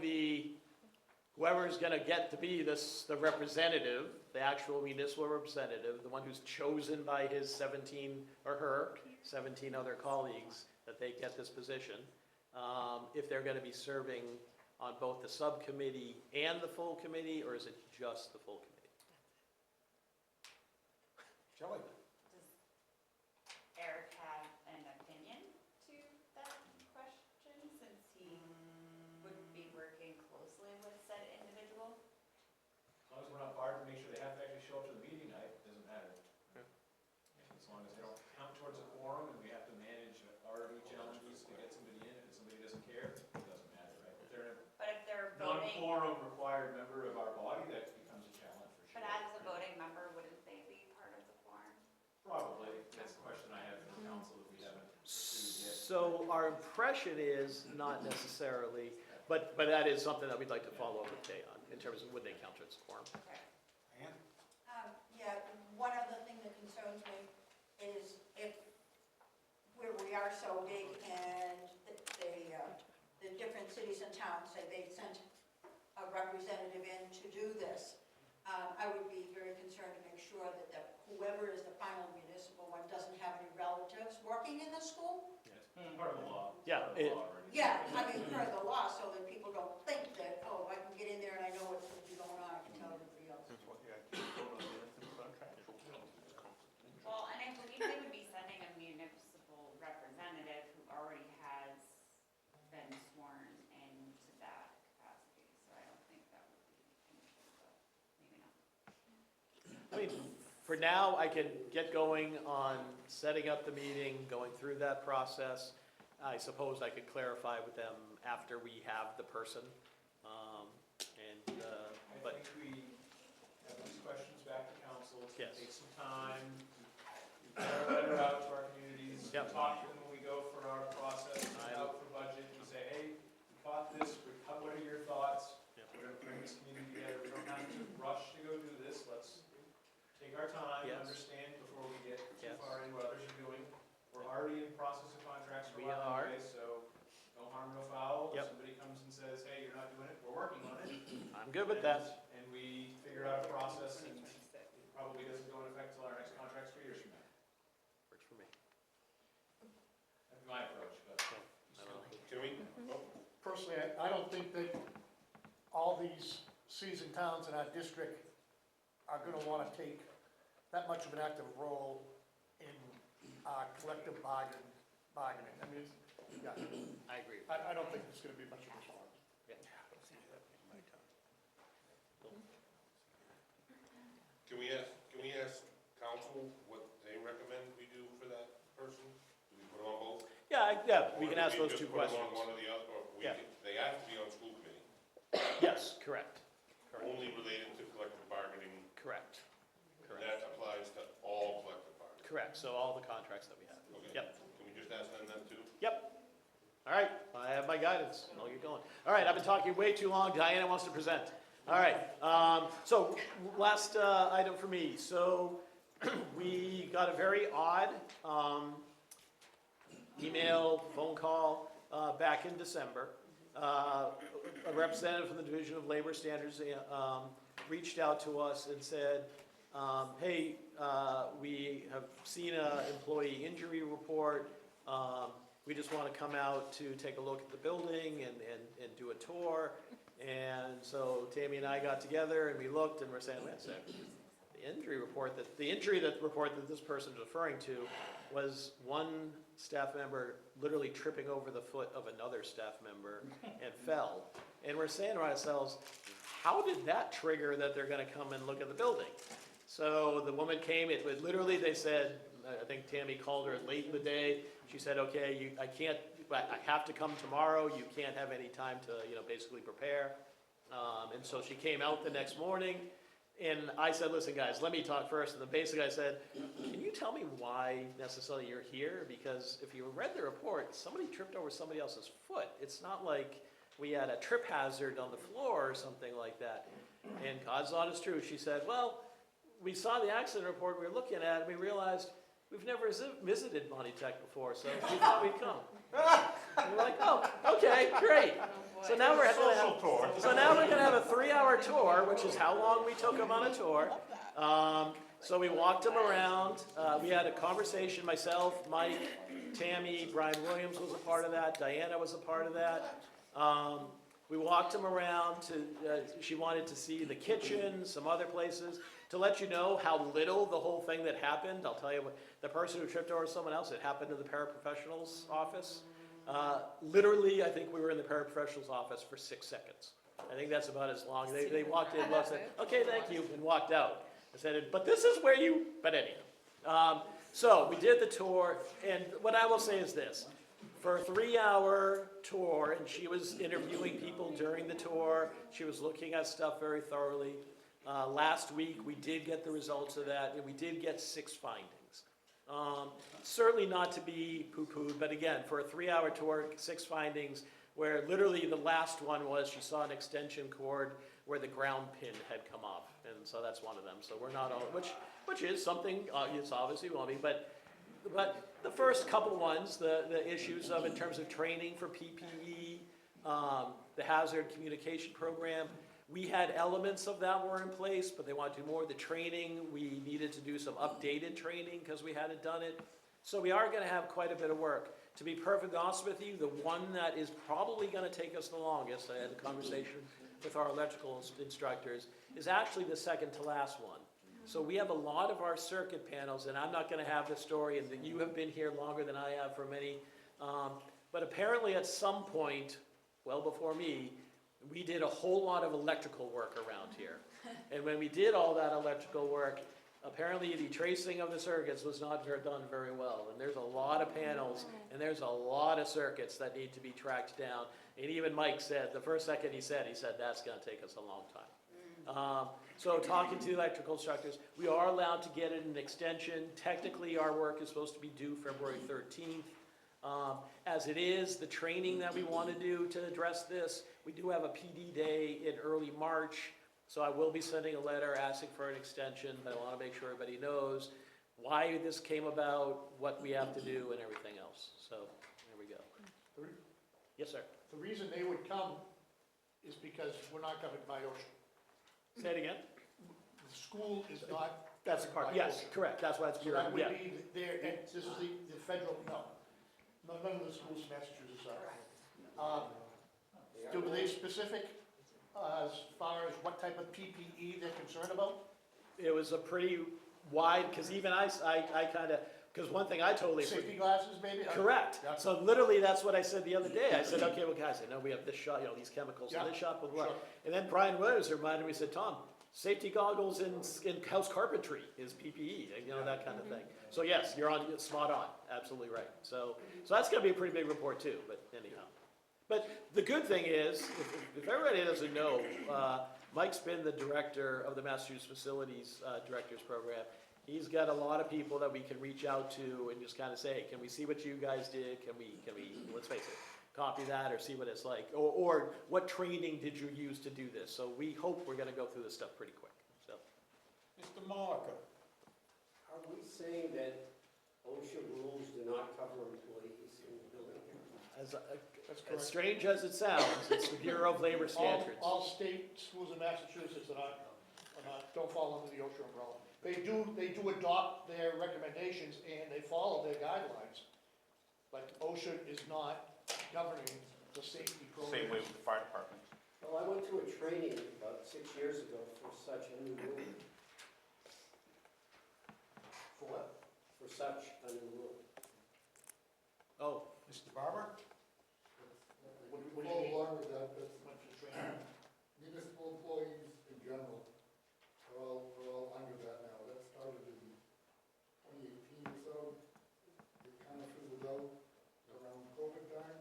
whoever's going to get to be the representative, the actual municipal representative, the one who's chosen by his 17 or her 17 other colleagues, that they get this position. If they're going to be serving on both the subcommittee and the full committee, or is it just the full committee? Shelley? Does Eric have an opinion to that question, since he would be working closely with said individual? As long as we're not barred to make sure they have to actually show up to the meeting night, it doesn't matter. Okay. As long as they don't count towards a quorum and we have to manage RV challenges to get somebody in, if somebody doesn't care, it doesn't matter, right? If they're But if they're a voting, non-quorum required member of our body, that becomes a challenge for sure. but as a voting member, wouldn't they be part of the quorum? Probably, that's the question I have for the council that we haven't pursued yet. So our impression is not necessarily, but that is something that we'd like to follow up with Kay on, in terms of would they count as quorum. Okay. Ann? Yeah, one other thing that concerns me is if, where we are so big and the different cities and towns say they sent a representative in to do this, I would be very concerned to make sure that whoever is the final municipal one doesn't have any relatives working in the school. It's part of the law. It's Yeah, part of the law already. Yeah, I mean, per the law, so that people don't think that, oh, I can get in there and I know what's going to be going on, I can tell everybody else. Well, and I believe they would be sending a municipal representative who already has been sworn into that capacity, so I don't think that would be an issue, but maybe not. I mean, for now, I can get going on setting up the meeting, going through that process. I suppose I could clarify with them after we have the person. I But, think we have these questions back to council, it's Yes. gonna take some time, we put our letter out to our communities, we Yep. talk to them when we go for our process, we I- out for budget, we say, hey, we caught this, what are your thoughts? Yep. We're gonna bring this community together, we don't have to rush to go do this, let's take our time, Yes. understand before we get too Yes. far into what others are doing. We're already in process of contracts for a We while are. anyway, so no harm, no foul. Yep. If somebody comes and says, hey, you're not doing it, we're working on it. I'm good with that. And we figure out a process, and it probably doesn't go into effect till our next contract's 3 years from now. Works for me. That's my approach, but. I don't know. Can we, Personally, I don't think that all these cities and towns in our district are gonna wanna take that much of an active role in collective bargaining. I mean, yeah, I agree. I don't think it's gonna be much of a problem. Can we ask council what they recommend we do for that person? Do we put them on both? Yeah, we can ask Or those do two we just questions. put them on one or the other, or Yeah. they have to be on school committee, Yes, correct, only related to collective bargaining, correct, and that applies to all collective bargaining. correct. So all the contracts that we have. Okay. Yep. Can we just ask them that too? Yep. All right, I have my guidance. I'll get going. All right, I've been talking way too long. Diana wants to present. All right, so last item for me. So we got a very odd email, phone call back in December. A representative from the Division of Labor Standards reached out to us and said, hey, we have seen an employee injury report. We just want to come out to take a look at the building and do a tour. And so Tammy and I got together and we looked and we're saying, wait a second, the injury report that this person is referring to was one staff member literally tripping over the foot of another staff member and fell. And we're saying to ourselves, how did that trigger that they're going to come and look at the building? So the woman came, it was literally, they said, I think Tammy called her late in the day. She said, okay, I have to come tomorrow. You can't have any time to, basically prepare. And so she came out the next morning. And I said, listen, guys, let me talk first. And basically I said, can you tell me why necessarily you're here? Because if you read the report, somebody tripped over somebody else's foot. It's not like we had a trip hazard on the floor or something like that. And God's honest truth, she said, well, we saw the accident report we were looking at, and we realized we've never visited Montachusett before, so we thought we'd come. And we're like, oh, okay, great. So now we're going to have a 3-hour tour, which is how long we took them on a tour. So we walked them around. We had a conversation, myself, Mike, Tammy, Brian Williams was a part of that. Diana was a part of that. We walked them around she wanted to see the kitchen, some other places. To let you know how little the whole thing that happened, I'll tell you what, the person who tripped over someone else, it happened in the paraprofessional's office. Literally, I think we were in the paraprofessional's office for 6 seconds. I think that's about as long. They walked in, said, okay, thank you, and walked out. I said, but this is where but anyhow. So we did the tour, and what I will say is this. For a 3-hour tour, and she was interviewing people during the tour, she was looking at stuff very thoroughly. Last week, we did get the results of that, and we did get 6 findings. Certainly not to be poo-pooed, but again, for a 3-hour tour, 6 findings, where literally the last one was she saw an extension cord where the ground pin had come off, and so that's one of them. So we're not all, which is something, it's obviously won't be, but the first couple ones, the issues of in terms of training for PPE, the hazard communication program, we had elements of that were in place, but they want to do more of the training. We needed to do some updated training because we hadn't done it. So we are going to have quite a bit of work. To be perfectly honest with you, the one that is probably going to take us the longest, I had a conversation with our electrical instructors, is actually the second to last one. So we have a lot of our circuit panels, and I'm not going to have the story, and you have been here longer than I have for many, but apparently at some point, well before me, we did a whole lot of electrical work around here. And when we did all that electrical work, apparently the tracing of the circuits was not done very well. And there's a lot of panels, and there's a lot of circuits that need to be tracked down. And even Mike said, the first second he said that's going to take us a long time. So talking to the electrical instructors, we are allowed to get an extension. Technically, our work is supposed to be due February 13th. As it is, the training that we want to do to address this, we do have a PD day in early March, so I will be sending a letter asking for an extension, but I want to make sure everybody knows why this came about, what we have to do, and everything else. So, there we go. Yes, sir. The reason they would come is because we're not covered by OSHA. Say it again? The school is not. That's the part, yes, correct, that's why it's So pure, that would yeah. be there, and this is the federal, no. None of the schools in Massachusetts are. Do they specific as far as what type of PPE they're concerned about? It was a pretty wide, because even I kind of, because one thing I totally. Safety glasses, maybe? Correct. Yeah. So literally, that's what I said the other day. I said, okay, well, guys, I know we have this shot, you know, these chemicals in Yeah, this shop, blah, blah, blah. sure. And then Brian Williams reminded me, he said, Tom, safety goggles in house carpentry is PPE, you know, that kind of thing. So yes, you're spot on, absolutely right. So that's gonna be a pretty big report too, but anyhow. But the good thing is, if everybody doesn't know, Mike's been the director of the Massachusetts Facilities Directors Program. He's got a lot of people that we can reach out to and just kind of say, hey, can we see what you guys did? Can we, let's face it, copy that or see what it's like? Or what training did you use to do this? So we hope we're gonna go through this stuff pretty quick, so. Mr. Malika, Are we saying that OSHA rules do not cover employees in the building here? That's As correct. strange as it sounds, it's the Bureau of Labor Standards. All state schools in Massachusetts don't fall under the OSHA umbrella. They do adopt their recommendations and they follow their guidelines. But OSHA is not governing the safety program. Same way with the fire department. Well, I went to a training about 6 years ago for such a new rule, For what? for such a new rule. Oh, Mr. Barber? What do you mean? along with that, but What's the training? municipal employees in general are all under that now. That started in 2018 or so. It kind of fizzled out around COVID time,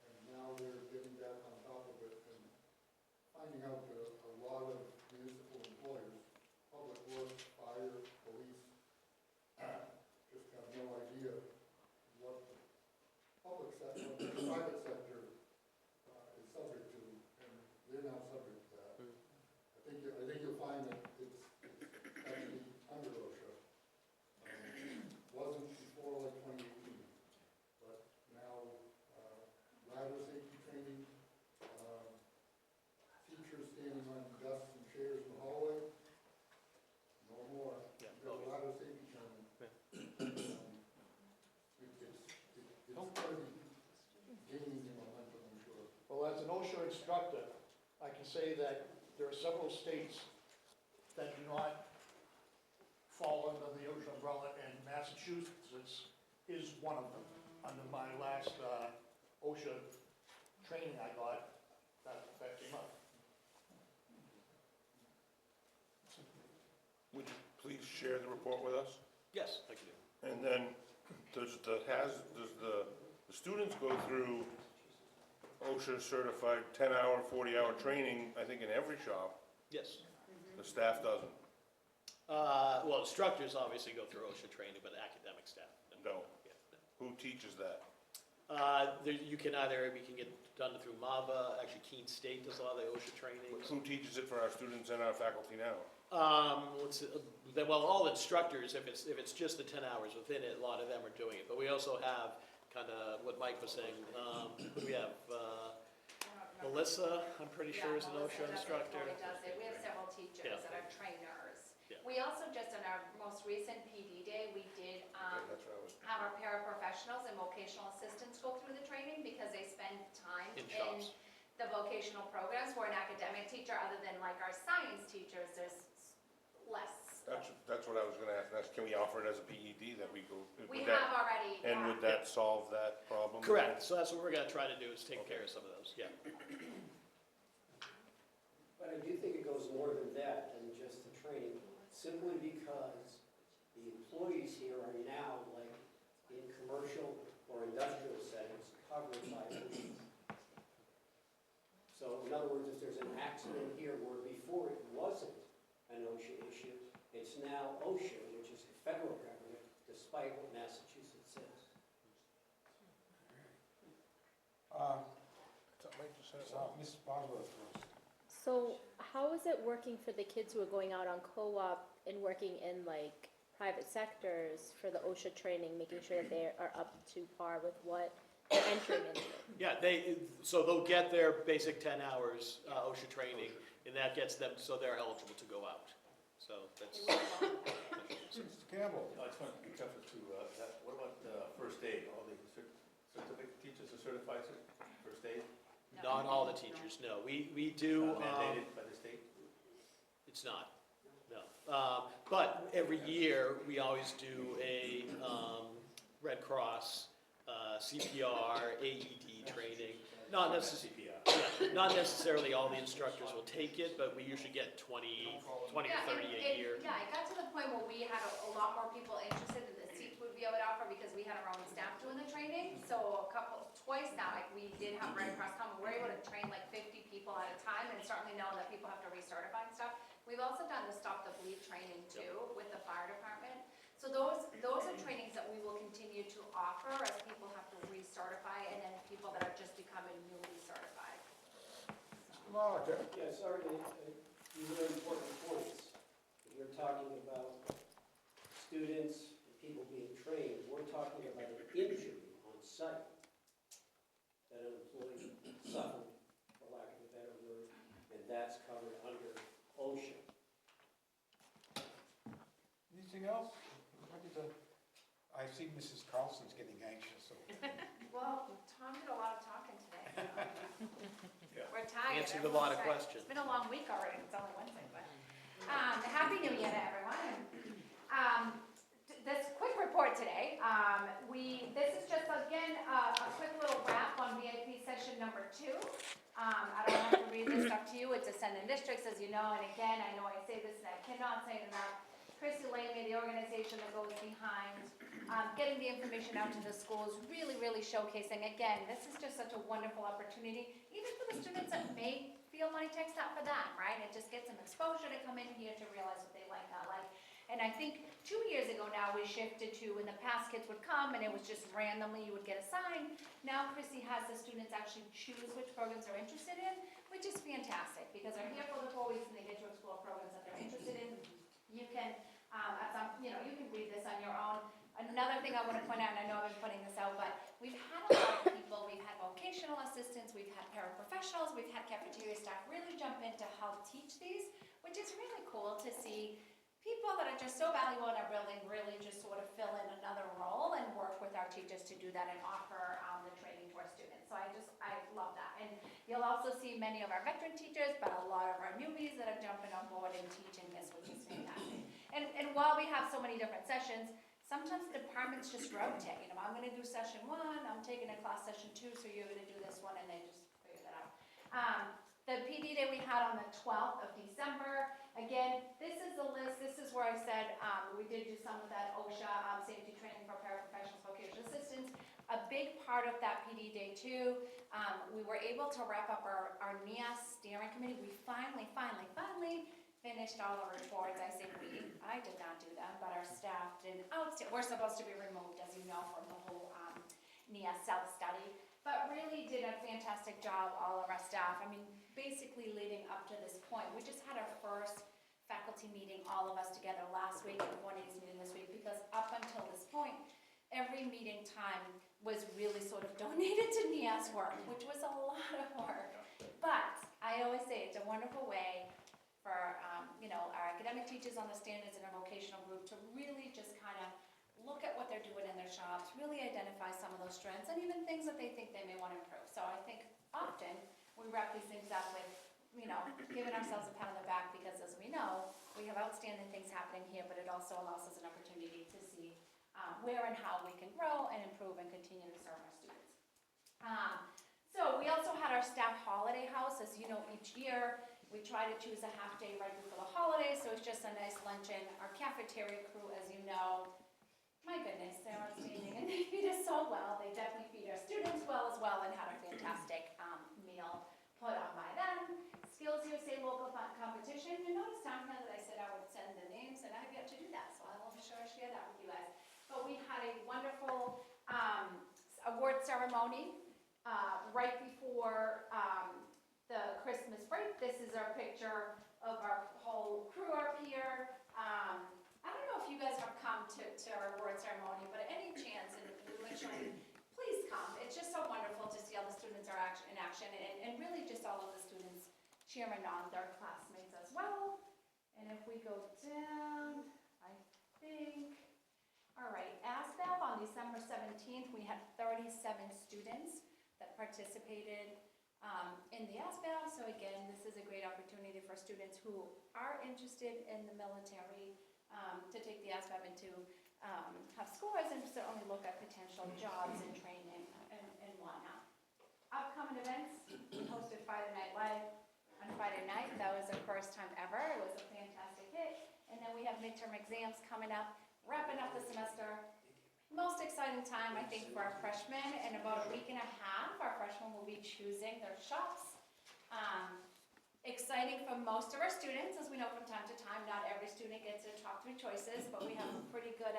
and now they're getting back on top of it and finding out that a lot of municipal employers, public works, fire, police, just have no idea what the public sector, what the private sector is subject to, and they're now subject to that. I think you'll find that it's actually under OSHA. Wasn't before like 2018, but now ladder safety training, teachers standing on desks and chairs in the hallway, no more. Yeah. You've got ladder safety training. It's going to be gaining momentum, I'm sure. Well, as an OSHA instructor, I can say that there are several states that do not fall under the OSHA umbrella, and Massachusetts is one of them. Under my last OSHA training I got, that came up. Would you please share the report with us? yes, I can do. And then, does the students go through OSHA certified 10-hour, 40-hour training, I think in every shop? Yes. The staff doesn't? Well, instructors obviously go through OSHA training, but academic staff. No. Yeah, no. Who teaches that? We can get done through MAVA, actually Keene State does a lot of the OSHA trainings. Who teaches it for our students and our faculty now? Well, all instructors, if it's just the 10 hours within it, a lot of them are doing it. But we also have kind of what Mike was saying, who do we have? Melissa, I'm pretty sure is an OSHA instructor. Melissa does it. We have several teachers Yeah. that are trainers. Yeah. We also just, on our most recent PD day, we did That's what I was. have our paraprofessionals and vocational assistants go through the training because they spend time In in shops. the vocational programs. For an academic teacher, other than like our science teachers, there's less. That's what I was gonna ask. Can we offer it as a PED that we go? We would that- have already, And yeah. would that solve that problem? Correct, so that's what we're gonna try to do, is take care of some of those, yeah. But I do think it goes more than that, than just the training, simply because the employees here are now, like, in commercial or industrial settings, covered by OSHA. So in other words, if there's an accident here where before it wasn't an OSHA issue, it's now OSHA, which is the federal government, despite what Massachusetts says. Ms. Bosworth first. So how is it working for the kids who are going out on co-op and working in like private sectors for the OSHA training, making sure that they are up to par with what they're entering into? Yeah, so they'll get their basic 10 hours OSHA training, and that gets them, so they're eligible to go out. So that's. Mr. Campbell? I just want to be careful to, what about first aid? All the certificate teachers are certified first aid? No, Not all the teachers, no. We do, Not mandated by the state? it's not, no. But every year, we always do a Red Cross, CPR, AED training. Not necessarily, not necessarily all the instructors will take it, but we usually get 20 or 30 a year. Yeah, it got to the point where we had a lot more people interested in the seats would be able to offer because we had our own staff doing the training. So twice now, like we did have Red Cross come, we're able to train like 50 people at a time and certainly know that people have to recertify and stuff. We've also done the Stop the Bleed training too with the fire department. So those are trainings that we will continue to offer as people have to recertify and then people that are just becoming newly certified. Monica? Yeah, sorry, these are important points. You're talking about students and people being trained. We're talking about an injury on site that an employee suffered, for lack of a better word, and that's covered under OSHA. Anything else? I see Mrs. Carlson's getting anxious, so. Well, Tom did a lot of talking today. Yeah. We're tired. Answered a lot of everyone's questions. tired. It's been a long week already, it's only Wednesday, but, Happy New Year to everyone. This quick report today, this is just, again, a quick little wrap on VIP session number 2. I don't have to read this stuff to you, it's Ascendant Districts, as you know, and again, I know I say this and I cannot say it enough. Chrissy Lamy, the organization that goes behind getting the information out to the schools, really, really showcasing. Again, this is just such a wonderful opportunity, even for the students that may feel Montachusett not for them, right? It just gets them exposure to come in here to realize what they like, not like. And I think 2 years ago now, we shifted to, in the past, kids would come and it was just randomly, you would get assigned. Now Chrissy has the students actually choose which programs they're interested in, which is fantastic, because they're here for the 4 weeks and they get to explore programs that they're interested in. You can, you can read this on your own. Another thing I want to point out, and I know I've been putting this out, but we've had a lot of people, we've had vocational assistants, we've had paraprofessionals, we've had cafeteria staff really jump in to help teach these, which is really cool to see people that are just so valuable in our building really just sort of fill in another role and work with our teachers to do that and offer the training to our students. So I love that. And you'll also see many of our veteran teachers, but a lot of our newbies that are jumping on board and teaching this, which is fantastic. And while we have so many different sessions, sometimes the departments just rotate. You know, I'm going to do session 1, I'm taking a class session 2, so you're going to do this one, and they just figure that out. The PD day we had on the 12th of December, again, this is the list. This is where I said we did do some of that OSHA safety training for paraprofessionals, vocational assistants. A big part of that PD day too, we were able to wrap up our NEAS steering committee. We finally finished all the reports. I say I did not do them, but our staff did outstanding. We're supposed to be removed, as you know, from the whole NEAS self-study, but really did a fantastic job, all of our staff. I mean, basically leading up to this point, we just had our first faculty meeting, all of us together last week, and one of these meeting this week, because up until this point, every meeting time was really sort of donated to NEAS work, which was a lot of work. But I always say it's a wonderful way for our academic teachers on the standards and our vocational group to really just kind of look at what they're doing in their shops, really identify some of those strengths and even things that they think they may want to improve. So I think often we wrap these things up with, giving ourselves a pat on the back, because as we know, we have outstanding things happening here, but it also allows us an opportunity to see where and how we can grow and improve and continue to serve our students. So we also had our staff holiday house. As you know, each year we try to choose a half day right before the holidays, so it's just a nice luncheon. Our cafeteria crew, as you know, my goodness, they're outstanding and they feed us so well. They definitely feed our students well as well, and had a fantastic meal put on by them. Skills USA local competition. You notice down here that I said I would send the names, and I've yet to do that, so I will be sure to share that with you guys. But we had a wonderful award ceremony right before the Christmas break. This is our picture of our whole crew up here. I don't know if you guys have come to our award ceremony, but at any chance, and please come. It's just so wonderful to see all the students are in action, and really just all of the students cheering on their classmates as well. And if we go down, I think, all right, ASVAB on December 17th, we had 37 students that participated in the ASVAB. So again, this is a great opportunity for students who are interested in the military to take the ASVAB and to have scores and certainly look at potential jobs and training and whatnot. Upcoming events, we hosted Friday Night Live on Friday night. That was our first time ever. It was a fantastic hit. And then we have midterm exams coming up, wrapping up the semester. Most exciting time, I think, for our freshmen. In about a week and a half, our freshmen will be choosing their shops. Exciting for most of our students, as we know from time to time, not every student gets their top 3 choices, but we have a pretty good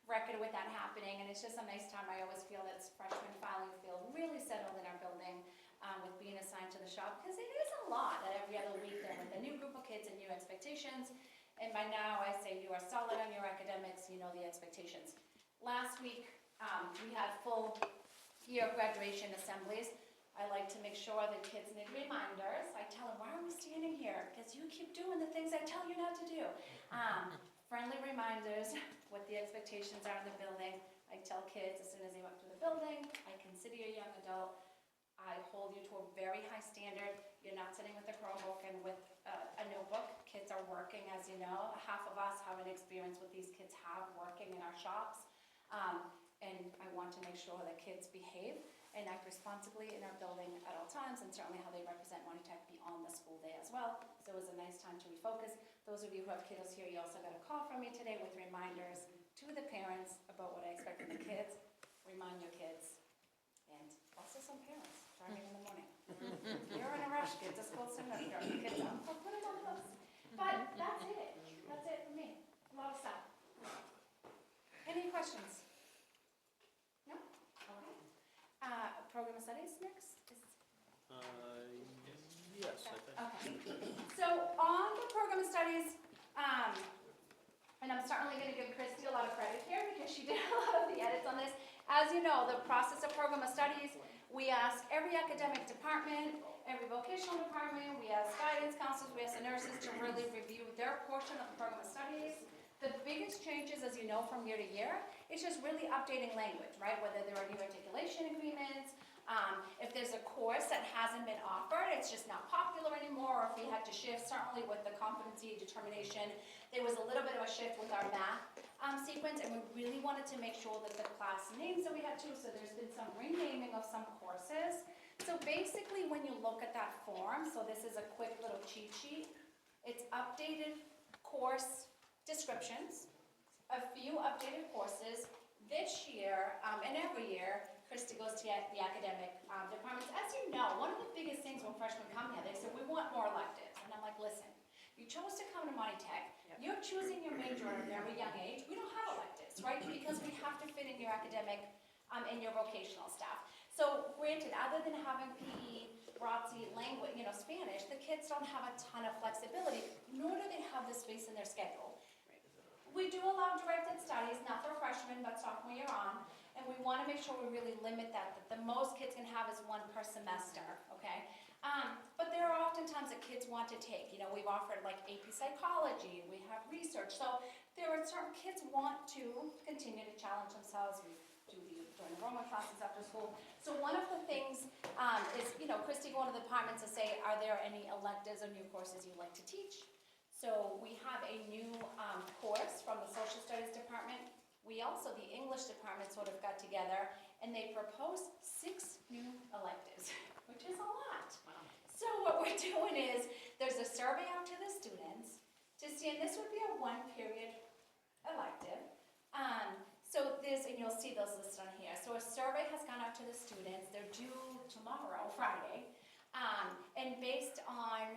record with that happening, and it's just a nice time. I always feel that freshmen finally feel really settled in our building with being assigned to the shop, because it is a lot that every other week they're with a new group of kids and new expectations, and by now I say you are solid on your academics, you know the expectations. Last week, we had full year graduation assemblies. I like to make sure that kids need reminders. I tell them, why are we standing here? Because you keep doing the things I tell you not to do. Friendly reminders, what the expectations are in the building. I tell kids as soon as they walk through the building, I consider you a young adult. I hold you to a very high standard. You're not sitting with a Chromebook and with a notebook. Kids are working, as you know. Half of us have an experience what these kids have working in our shops. And I want to make sure that kids behave and act responsibly in our building at all times, and certainly how they represent Montachusett beyond the school day as well. So it was a nice time to refocus. Those of you who have kiddos here, you also got a call from me today with reminders to the parents about what I expect from the kids. Remind your kids, and also some parents driving in the morning. You're in a rush, get to school sooner, drop the kids off, or put them on the bus. But that's it. That's it for me. A lot of stuff. Any questions? No? Okay. Program of studies next? Yes, I think. Okay. So on the program of studies, and I'm certainly going to give Christy a lot of credit here because she did a lot of the edits on this. As you know, the process of program of studies, we ask every academic department, every vocational department, we ask guidance counselors, we ask the nurses to really review their portion of the program of studies. The biggest changes, as you know, from year to year, it's just really updating language, right? Whether there are new articulation agreements, if there's a course that hasn't been offered, it's just not popular anymore, or if we had to shift, certainly with the competency determination, there was a little bit of a shift with our math sequence, and we really wanted to make sure that the class names that we had too, so there's been some renaming of some courses. So basically, when you look at that form, so this is a quick little cheat sheet, it's updated course descriptions, a few updated courses. This year, and every year, Christy goes to the academic departments. As you know, one of the biggest things when freshmen come here, they say, we want more electives. And I'm like, listen, you chose to come to Montachusett. You're choosing your major at a very young age. We don't have electives, right? Because we have to fit in your academic and your vocational staff. So granted, other than having PE, ROTC, language, Spanish, the kids don't have a ton of flexibility, nor do they have the space in their schedule. We do allow directed studies, not for freshmen, but sophomore year on, and we want to make sure we really limit that the most kids can have is one per semester, okay? But there are often times that kids want to take, we've offered like AP psychology, we have research, so there are certain kids want to continue to challenge themselves. We do the joint enrollment classes after school. So one of the things is, Christy going to the departments to say, are there any electives or new courses you'd like to teach? So we have a new course from the social studies department. We also, the English department sort of got together and they proposed 6 new electives, which is a lot. Wow. So what we're doing is, there's a survey out to the students to see, and this would be a 1-period elective. So and you'll see those listed on here. So a survey has gone out to the students. They're due tomorrow, Friday. And based on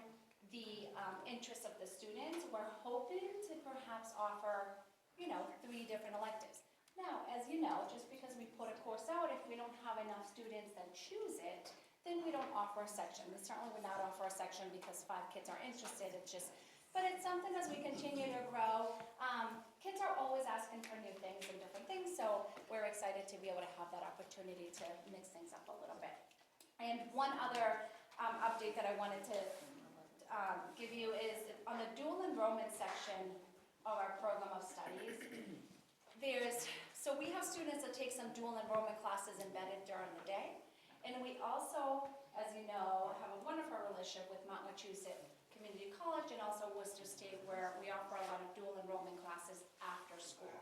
the interest of the students, we're hoping to perhaps offer, 3 different electives. Now, as you know, just because we put a course out, if we don't have enough students that choose it, then we don't offer a section. We certainly would not offer a section because 5 kids are interested. But it's something as we continue to grow. Kids are always asking for new things and different things, so we're excited to be able to have that opportunity to mix things up a little bit. And one other update that I wanted to give you is on the dual enrollment section of our program of studies. So we have students that take some dual enrollment classes embedded during the day, and we also as you know, have a wonderful relationship with Montachusett Community College and also Worcester State, where we offer a lot of dual enrollment classes after school.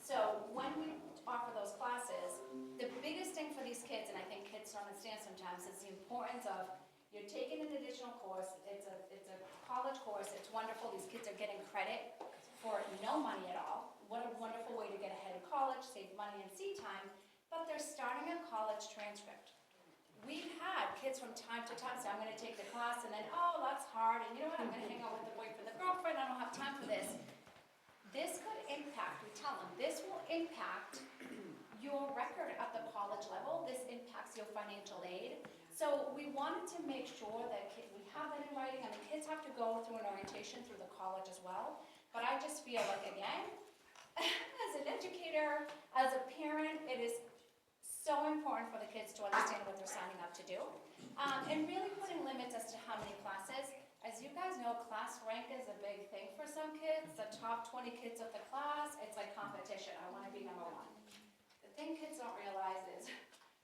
So when we offer those classes, the biggest thing for these kids, and I think kids don't understand sometimes, is the importance of you're taking an additional course. It's a college course. It's wonderful. These kids are getting credit for no money at all. What a wonderful way to get ahead in college, save money and seat time, but they're starting a college transcript. We've had kids from time to time say, I'm gonna take the class, and then, oh, that's hard, and you know what, I'm gonna hang out with the boyfriend, the girlfriend, I don't have time for this. This could impact, we tell them, this will impact your record at the college level, this impacts your financial aid. So we wanted to make sure that we have that in writing, and the kids have to go through an orientation through the college as well. But I just feel like, again, as an educator, as a parent, it is so important for the kids to understand what they're signing up to do. And really putting limits as to how many classes. As you guys know, class rank is a big thing for some kids. The top 20 kids of the class, it's like competition. I want to be number one. The thing kids don't realize is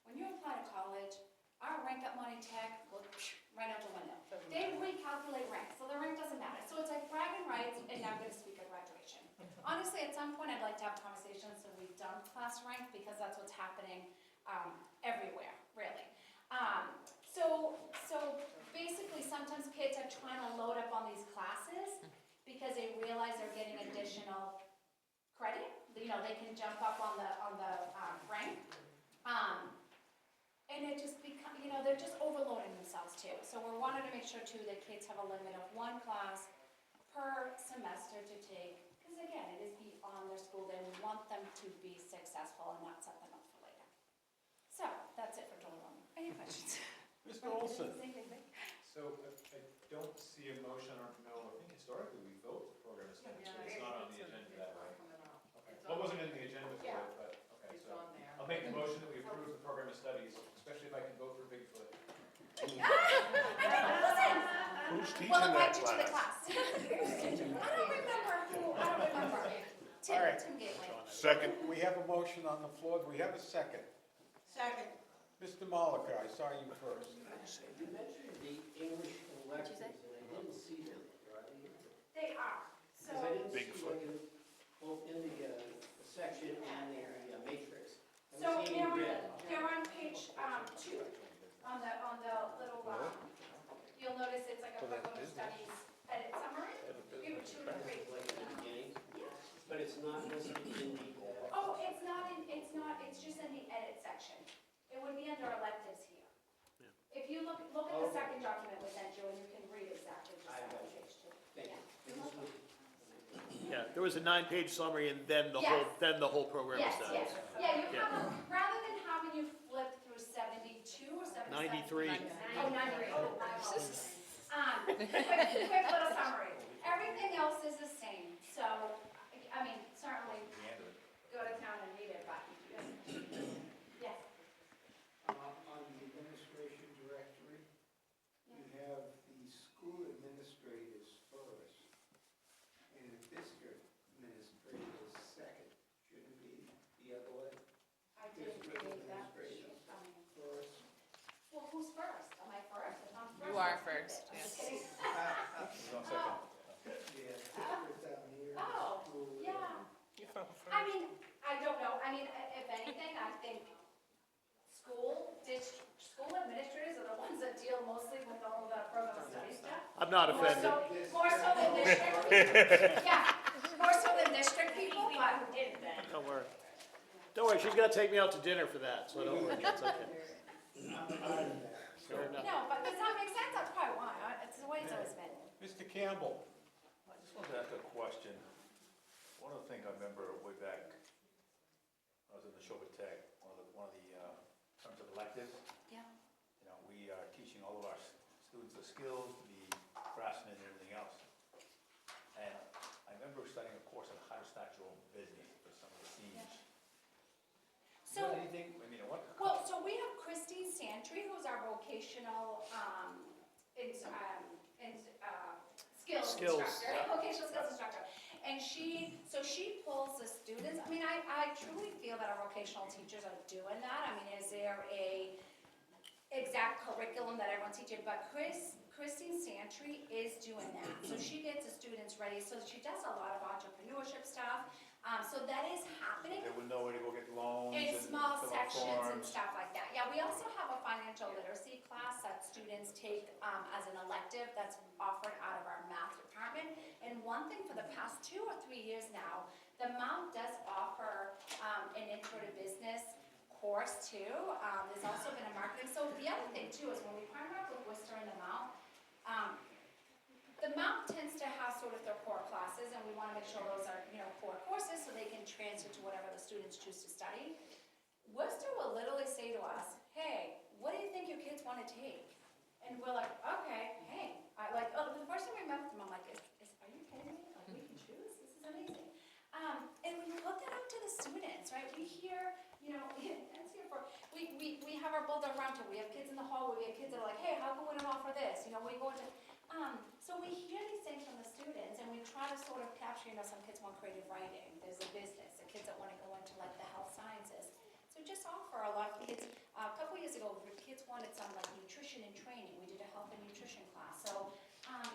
when you apply to college, our rank at Monty Tech goes right out the window. They recalculate rank, so the rank doesn't matter. So it's like bragging rights, and now I'm going to speak at graduation. Honestly, at some point, I'd like to have conversations so we've done class rank, because that's what's happening everywhere, really. So basically, sometimes kids are trying to load up on these classes because they realize they're getting additional credit. You know, they can jump up on the rank. And it just becomes, you know, they're just overloading themselves too. So we're wanting to make sure too that kids have a limit of one class per semester to take, because again, it is beyond their school day. We want them to be successful and not set them up for later. So that's it for dual enrollment. Any questions? Mr. Olson? So I don't see a motion or no, I think historically we vote for program studies, but it's not on the agenda that way. Okay. Well, it wasn't in the agenda for it, but, okay, so. I'll make the motion that we approve the program of studies, especially if I can vote for Bigfoot. Listen, Who's teaching we'll that invite you to the class? class. I don't remember. Tim Gately. Second. We have a motion on the floor. Do we have a second? Second. Mr. Malika, I saw you first. You mentioned the English electives, and I didn't see them. Are they here? They are. So, Because I didn't see Bigfoot. like both in the section and the matrix. I so haven't seen any red. they're on page 2, on the little, you'll notice it's like a program studies edit summary. You have 2 and 3. Like at the beginning, but it's not listed in the. Oh, it's it's just in the edit section. It would be under electives here. If you look at the second document we sent you, and you can read exactly just that on page 2. Thank you. You're welcome. Yeah, there was a 9-page summary and then the whole program was Yes, done. yes. Yeah, you have, rather than having you flip through 72 or 77. 93. Oh, 93, oh, my apologies. Quick little summary. Everything else is the same, so, I mean, certainly go to town and read it, but, yes. On the administration directory, you have the school administrators first, and the district administrators second. Shouldn't it be the other way? I didn't read that. First. Well, who's first? Am I first? If I'm first. You are I'll take first, it. I'm yes. just kidding. Yeah, district down here. Oh, school, yeah. I mean, I don't know. I mean, if anything, I think school administrators are the ones that deal mostly with all the program study stuff. I'm not offended. More so than district people. Yeah, more so than district people, but Don't worry. Don't worry, she's gonna take me out to dinner for that, so don't worry, it's okay. Fair enough. no, but does that make sense? That's probably why. It's the way it's always been. Mr. Campbell? I just wanted to ask a question. One of the things I remember way back, I was in the Showa Tech, one of the terms of electives. Yeah. You know, we are teaching all of our students the skills, the craftsmen and everything else. And I remember studying a course on how to start your own business for some of the seniors. So, Anything, I mean, what? well, so we have Christine Santry, who's our vocational, skills instructor, vocational skills instructor. And she pulls the students. I mean, I truly feel that our vocational teachers are doing that. I mean, is there exact curriculum that everyone's teaching, but Christine Santry is doing that. So she gets the students ready, so she does a lot of entrepreneurship stuff. So that is happening. They would know where to go get loans In and small fill out sections and forms. stuff like that. Yeah, we also have a financial literacy class that students take as an elective that's offered out of our math department. And one thing for the past 2 or 3 years now, the Mount does offer an intro to business course too. There's also been a marketing. So the other thing too is when we partner up with Worcester and the Mount tends to have sort of their core classes, and we want to make sure those are, core courses so they can transfer to whatever the students choose to study. Worcester will literally say to us, hey, what do you think your kids want to take? And we're like, okay, hey. The first time we met with them, I'm like, are you kidding me? Like, we can choose? This is amazing. And we put that out to the students, right? We hear, we have our Boulder Roundtable. We have kids in the hallway. We have kids that are like, hey, how can we offer this? We go into... So we hear these things from the students, and we try to sort of capture, some kids want creative writing, there's a business, the kids that want to go into like the health sciences. So just offer a lot of kids, a couple years ago, kids wanted some like nutrition and training, we did a health and nutrition class. So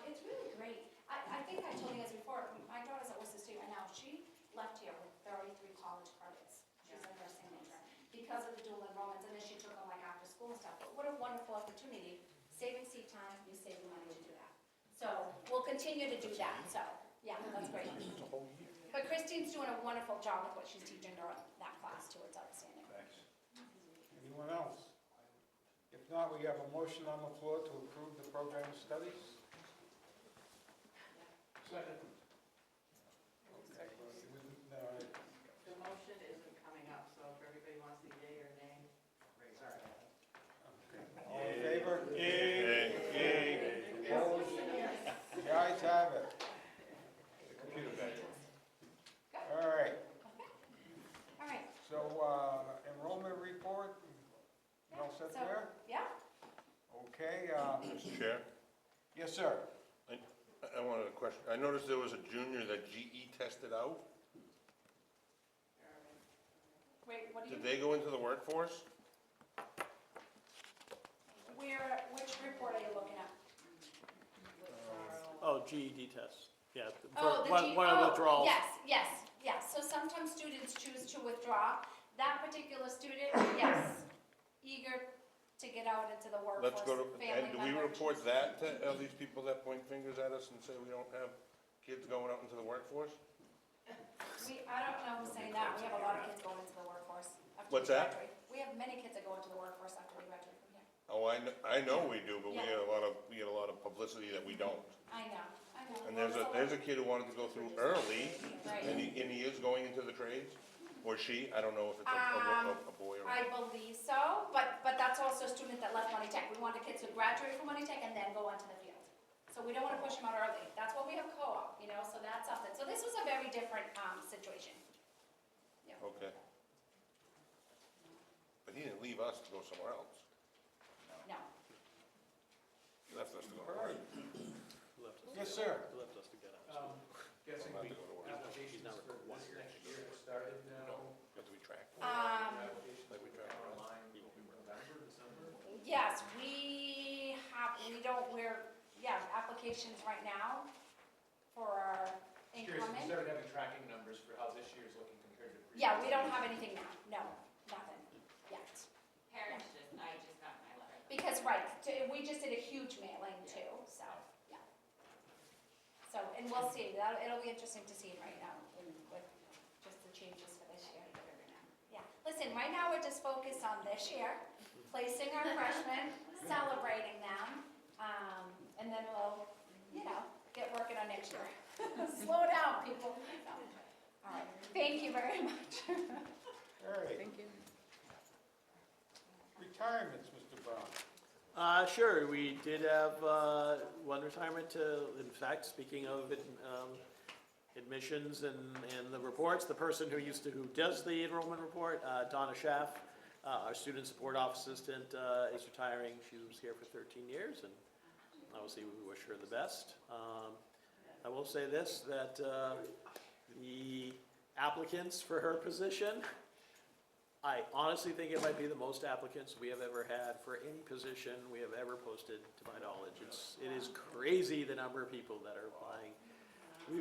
it's really great. I think I told you guys before, my daughter's at Worcester State right now, she left here with 33 college credits. She's a nursing major because of the dual enrollments, and then she took on like after school and stuff. But what a wonderful opportunity, saving seat time, you save the money to do that. So we'll continue to do that, so, yeah, that's great. But Christine's doing a wonderful job with what she's teaching during that class too, it's outstanding. Thanks. Anyone else? If not, we have a motion on the floor to approve the program of studies. Second. Okay. The motion isn't coming up, so if everybody wants the yay or nay, raise our hand. Okay. All in favor? Yay. Opposed? The ayes have it. The computer guy. All right. All right, So, enrollment report, you all set so, there? yeah, Okay, Mr. Chair, yes, sir. I wanted a question. I noticed there was a junior that GE tested out. wait, what do you, Did they go into the workforce? which report are you looking at? Oh, GED test, yeah. Oh, the One of the withdrawals. Yes. So sometimes students choose to withdraw. That particular student, yes, eager to get out into the workforce. Let's go to, family and do we member report chooses- that to these people that point fingers at us and say we don't have kids going out into the workforce? I don't know who's saying that. We have a lot of kids going into the workforce after What's they that? graduate. We have many kids that go into the workforce after they graduate from here. Oh, I know we do, but we Yeah. get a lot of publicity that we don't. I know. And there's a kid who wanted to go through early, Right. and he is going into the trades, or she, I don't know if it's a boy or. I believe so, but that's also a student that left Money Tech. We want the kids to graduate from Money Tech and then go onto the field. So we don't want to push them out early. That's why we have co-op, so that's something. So this was a very different situation. Yeah. Okay. But he didn't leave us to go somewhere else. No. He left us to go to All work. right. Yes, sir. Left us to get out. Guessing Not we, to go to work. applications not for required. this next year have started now. Have to be tracked. Applications Like we tried. online, November, December? Yes, applications right now for our Curious, if you incoming. started having tracking numbers for how this year's looking compared to previous. Yeah, we don't have anything now. No, nothing yet. Parents I just got my letter. Because, we just did a huge mailing too, so, yeah. So, and we'll see, it'll be interesting to see right now with just the changes for this year. Yeah, listen, right now we're just focused on this year, placing our freshmen, celebrating them, and then we'll, get working on next year. Slow down, people. All right, thank you very much. All right. Thank you. Retirements, Mr. Brown. Sure, we did have one retirement in fact, speaking of admissions and the reports, the person who does the enrollment report, Donna Schaff, our student support office assistant, is retiring. She was here for 13 years, and obviously we wish her the best. I will say this, that the applicants for her position I honestly think it might be the most applicants we have ever had for any position we have ever posted, to my knowledge. It is crazy the number of people that are applying.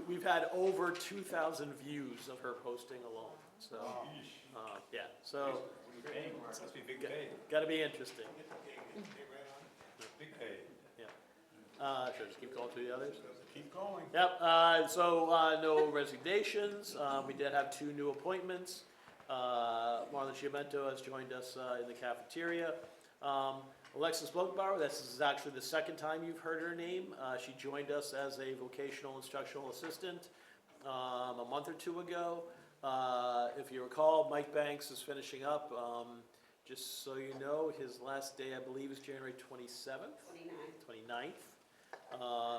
We've had over 2,000 views of her posting alone, so, yeah, so. Must be big pay. Gotta be interesting. Big pay. Should I just keep going through the others? Keep going. Yep, no resignations. We did have 2 new appointments. Marlon Chiamento has joined us in the cafeteria. Alexis Blokenbauer, this is actually the second time you've heard her name. She joined us as a vocational instructional assistant a month or 2 ago. If you recall, Mike Banks is finishing up. Just so you know, his last day, I believe, is January 27th? 29th.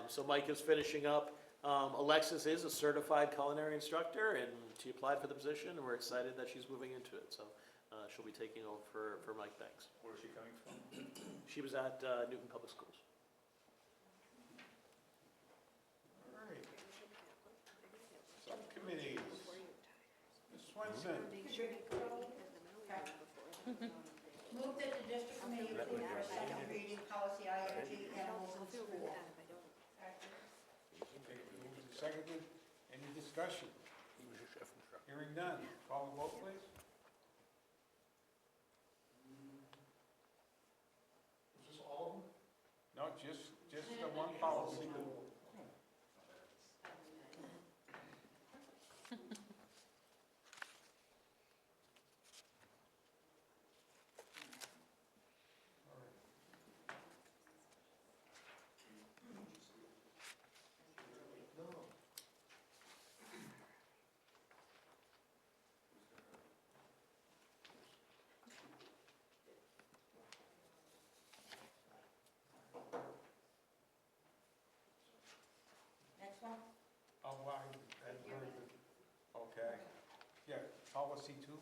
So Mike is finishing up. Alexis is a certified culinary instructor, and she applied for the position, and we're excited that she's moving into it. So she'll be taking over for Mike Banks. Where is she coming from? She was at Newton Public Schools. All right. Subcommittees. Ms. Swenson. Move that the district committee approve for a second reading policy IFG animals in school. Seconded. Any discussion? Hearing none. Call the vote, please. Is this all of them? No, just the one policy. Next one. Oh, that's very good. Okay. Yeah, policy 2.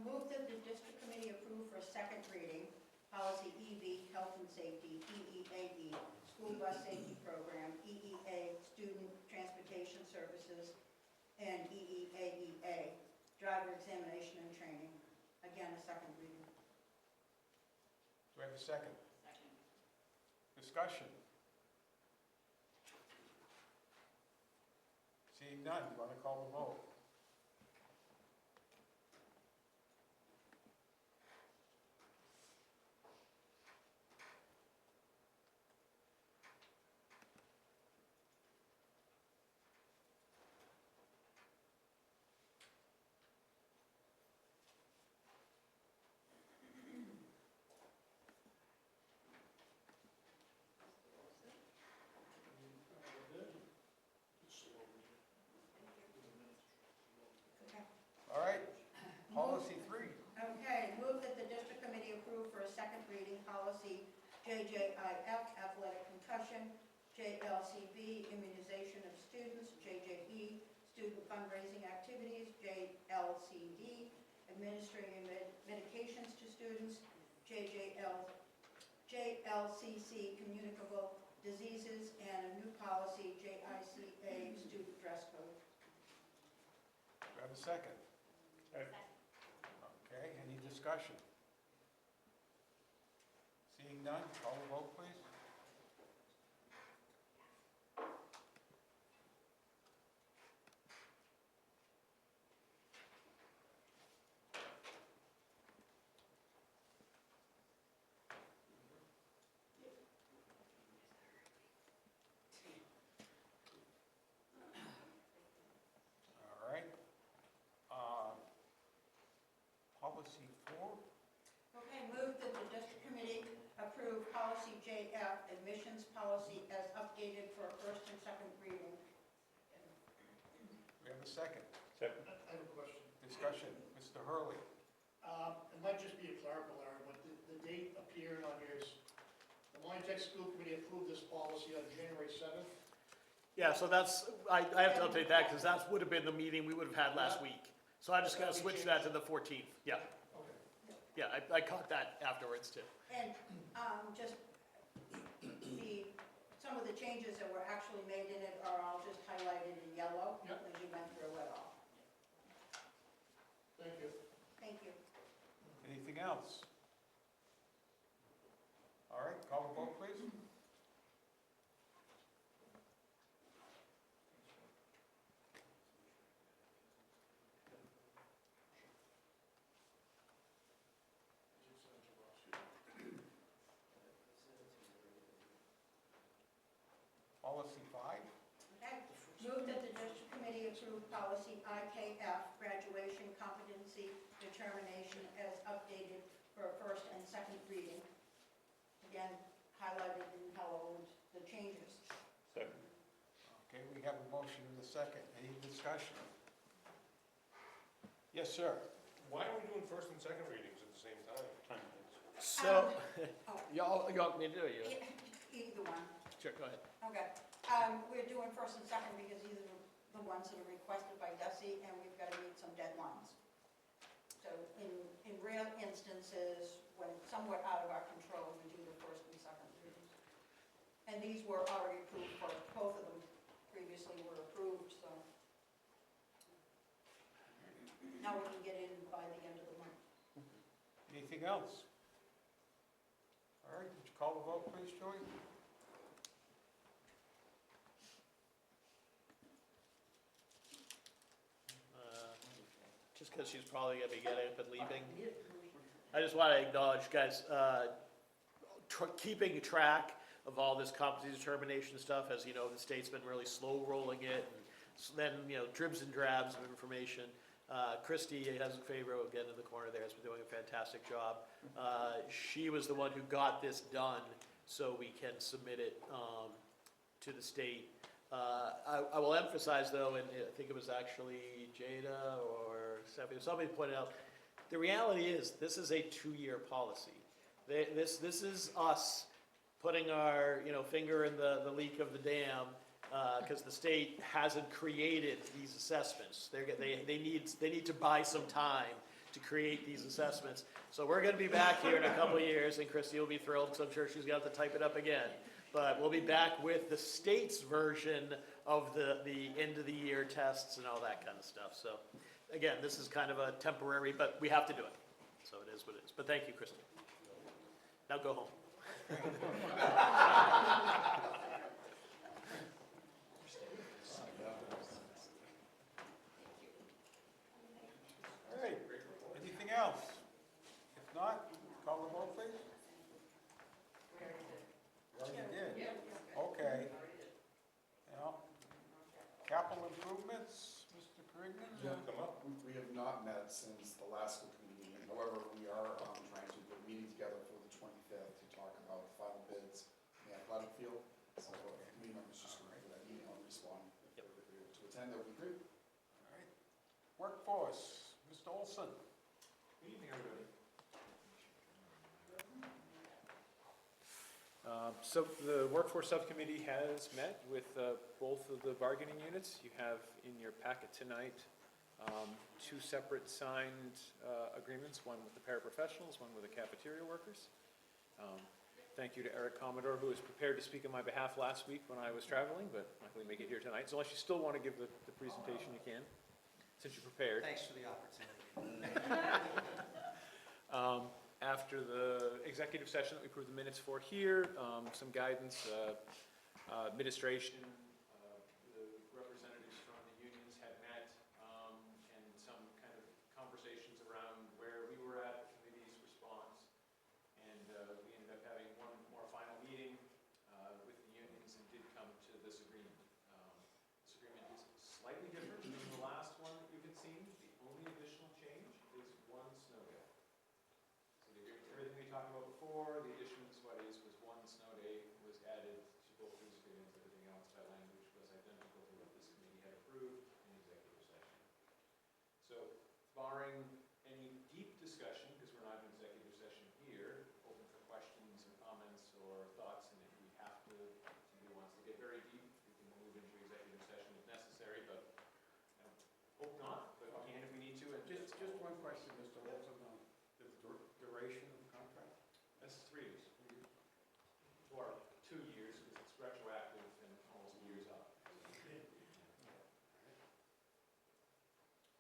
Move that the district committee approve for a second reading, policy EB, health and safety, EEAE, school bus safety program, EEA, student transportation services, and EEAEA, driver examination and training. Again, a second reading. Do I have a second? Second. Discussion. Seeing none, you want to call the vote? All right, policy 3. Okay, move that the district committee approve for a second reading, policy JJIF, athletic concussion, JLCB, immunization of students, JJE, student fundraising activities, JLCD, administering medications to students, JLCC, communicable diseases, and a new policy, JICA, student dress code. Do I have a second? Okay, any discussion? Seeing none, call the vote, please. All right. Policy 4. Okay, move that the district committee approve policy JF, admissions policy as updated for first and second reading. We have a second. Second. I have a question. Discussion. Mr. Hurley. It might just be a clerical error, but the date appeared on yours. The Montachusett School Committee approved this policy on January 7th. Yeah, so that's, I have to update that because that would have been the meeting we would have had last week. So I just gotta switch that to the 14th. Yeah, Okay. yeah, I caught that afterwards too. And just some of the changes that were actually made in it are all just highlighted in yellow, Yep. as you went through it all. Thank you. Thank you. else? All right, call the vote, please. Policy 5. Okay, move that the district committee approve policy IKF, graduation competency determination as updated for first and second reading. Again, highlighted in yellow the changes. Second. Okay, we have a motion and a second. Any discussion? Yes, sir. Why are we doing first and second readings at the same time? So, Oh. you want me to do it? Either one. Sure, go ahead. Okay, we're doing first and second because these are the ones that are requested by Desi, and we've got to meet some deadlines. So in rare instances, when it's somewhat out of our control, we do the first and second readings. And these were already approved for, both of them previously were approved, so now we can get in by the end of the month. Anything else? All right, would you call the vote, please, Joy? Just because she's probably going to be getting up and leaving. I just want to acknowledge, guys, keeping track of all this competency determination stuff. As you know, the state's been really slow rolling it, and then, dribs and drabs of information. Christy has a favor again in the corner there, has been doing a fantastic job. She was the one who got this done so we can submit it to the state. I will emphasize though, and I think it was actually Jada or Stephanie, somebody pointed out, the reality is this is a 2-year policy. This is us putting our finger in the leak of the dam because the state hasn't created these assessments. They need to buy some time to create these assessments. So we're going to be back here in a couple of years, and Christy will be thrilled because I'm sure she's got to type it up again. But we'll be back with the state's version of the end of the year tests and all that kind of stuff. So again, this is kind of a temporary, but we have to do it. So it is what it is. But thank you, Christy. Now go home. All right, anything else? If not, call the vote, please. We already did. You already did? Okay. Capital improvements, Mr. Carignan? Come up. We have not met since the last school committee meeting. However, we are trying to put a meeting together for the 25th to talk about the final bids in the athletic field. So committee members just going to that meeting, I'll respond. If they're able to attend, that would be great. All right. Workforce, Mr. Olson. Good evening, everybody. So the workforce subcommittee has met with both of the bargaining units. You have in your packet tonight 2 separate signed agreements, one with the paraprofessionals, one with the cafeteria workers. Thank you to Eric Commodore, who was prepared to speak on my behalf last week when I was traveling, but not going to make it here tonight. So unless you still want to give the presentation, you can, since you're prepared. Thanks for the opportunity. After the executive session that we approved the minutes for here, some guidance, administration, the representatives from the unions had met, and some kind of conversations around where we were at, the committee's response. And we ended up having one more final meeting with the unions and did come to this agreement. This agreement is slightly different than the last one that you had seen. The only additional change is one snow day. So the agreement, everything we talked about before, the addition of the sweaties was one snow day was added to both these agreements. Everything else by language was identical to what this committee had approved in executive session. So barring any deep discussion, because we're not in executive session here, open for questions or comments or thoughts, and if we have to, if somebody wants to get very deep, we can move into executive session if necessary, but I hope not, but we can if we need to. And Just one question, Mr. Olson, the duration of the contract? That's 3 years. Or 2 years, because it's retroactive and almost years up.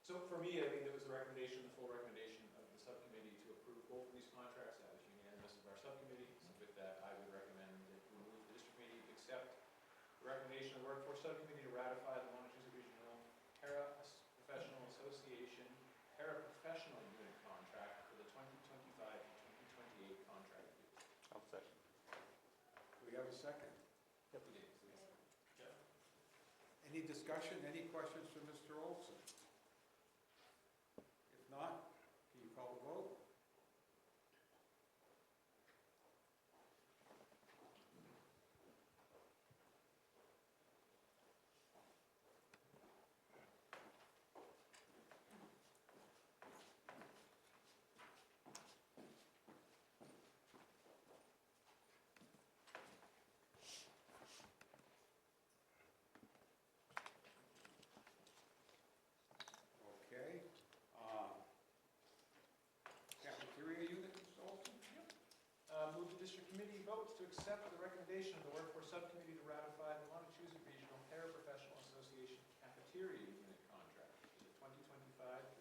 So for me, I think it was the recommendation, the full recommendation of the subcommittee to approve both of these contracts. That was unanimous of our subcommittee. So with that, I would recommend that we move the district committee accept the recommendation of the workforce subcommittee to ratify the Montachusett Regional Paraprofessional Association paraprofessional unit contract for the 2025 to 2028 contract year. I'll second. Do we have a second? Yep, we did. Yeah. Any discussion, any questions for Mr. Olson? If not, can you call the vote? Okay. Cafeteria unit, Mr. Olson? Move the district committee votes to accept the recommendation of the workforce subcommittee to ratify the Montachusett Regional Paraprofessional Association cafeteria unit contract for the 2025 to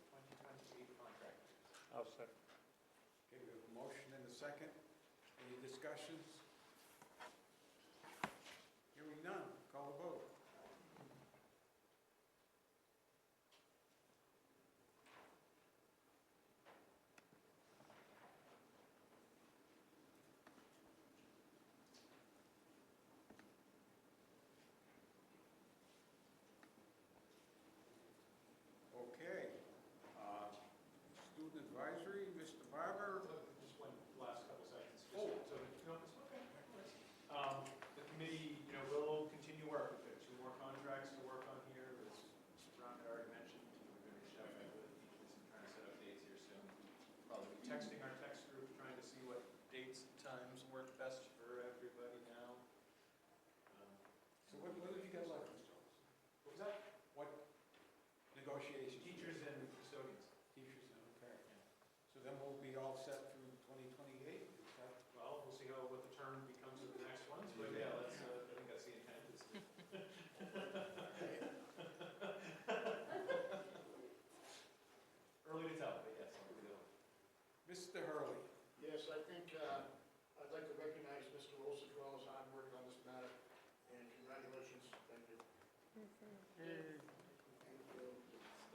2028 contract year. I'll second. Okay, we have a motion and a second. Any discussions? Hearing none, call the vote. Okay. Student advisory, Mr. Barber. Just one last couple seconds. Oh. So, no, it's okay. The committee, will continue work. We've got 2 more contracts to work on here, as Mr. Brown had already mentioned. We're going to reach out to the teachers and trying to set up dates here soon. Probably be texting our text group, trying to see what dates and times work best for everybody now. So what have you got left, Mr. Olson? What was that? What negotiations? Teachers and custodians. Teachers, okay. So then we'll be all set through 2028? Is that? Well, we'll see what the term becomes of the next ones, but yeah, I think that's the intent. Early to tell, but yes, I'll do that. Mr. Hurley. Yes, I think, I'd like to recognize Mr. Wilson for all his hard work on this matter, and congratulations, thank you.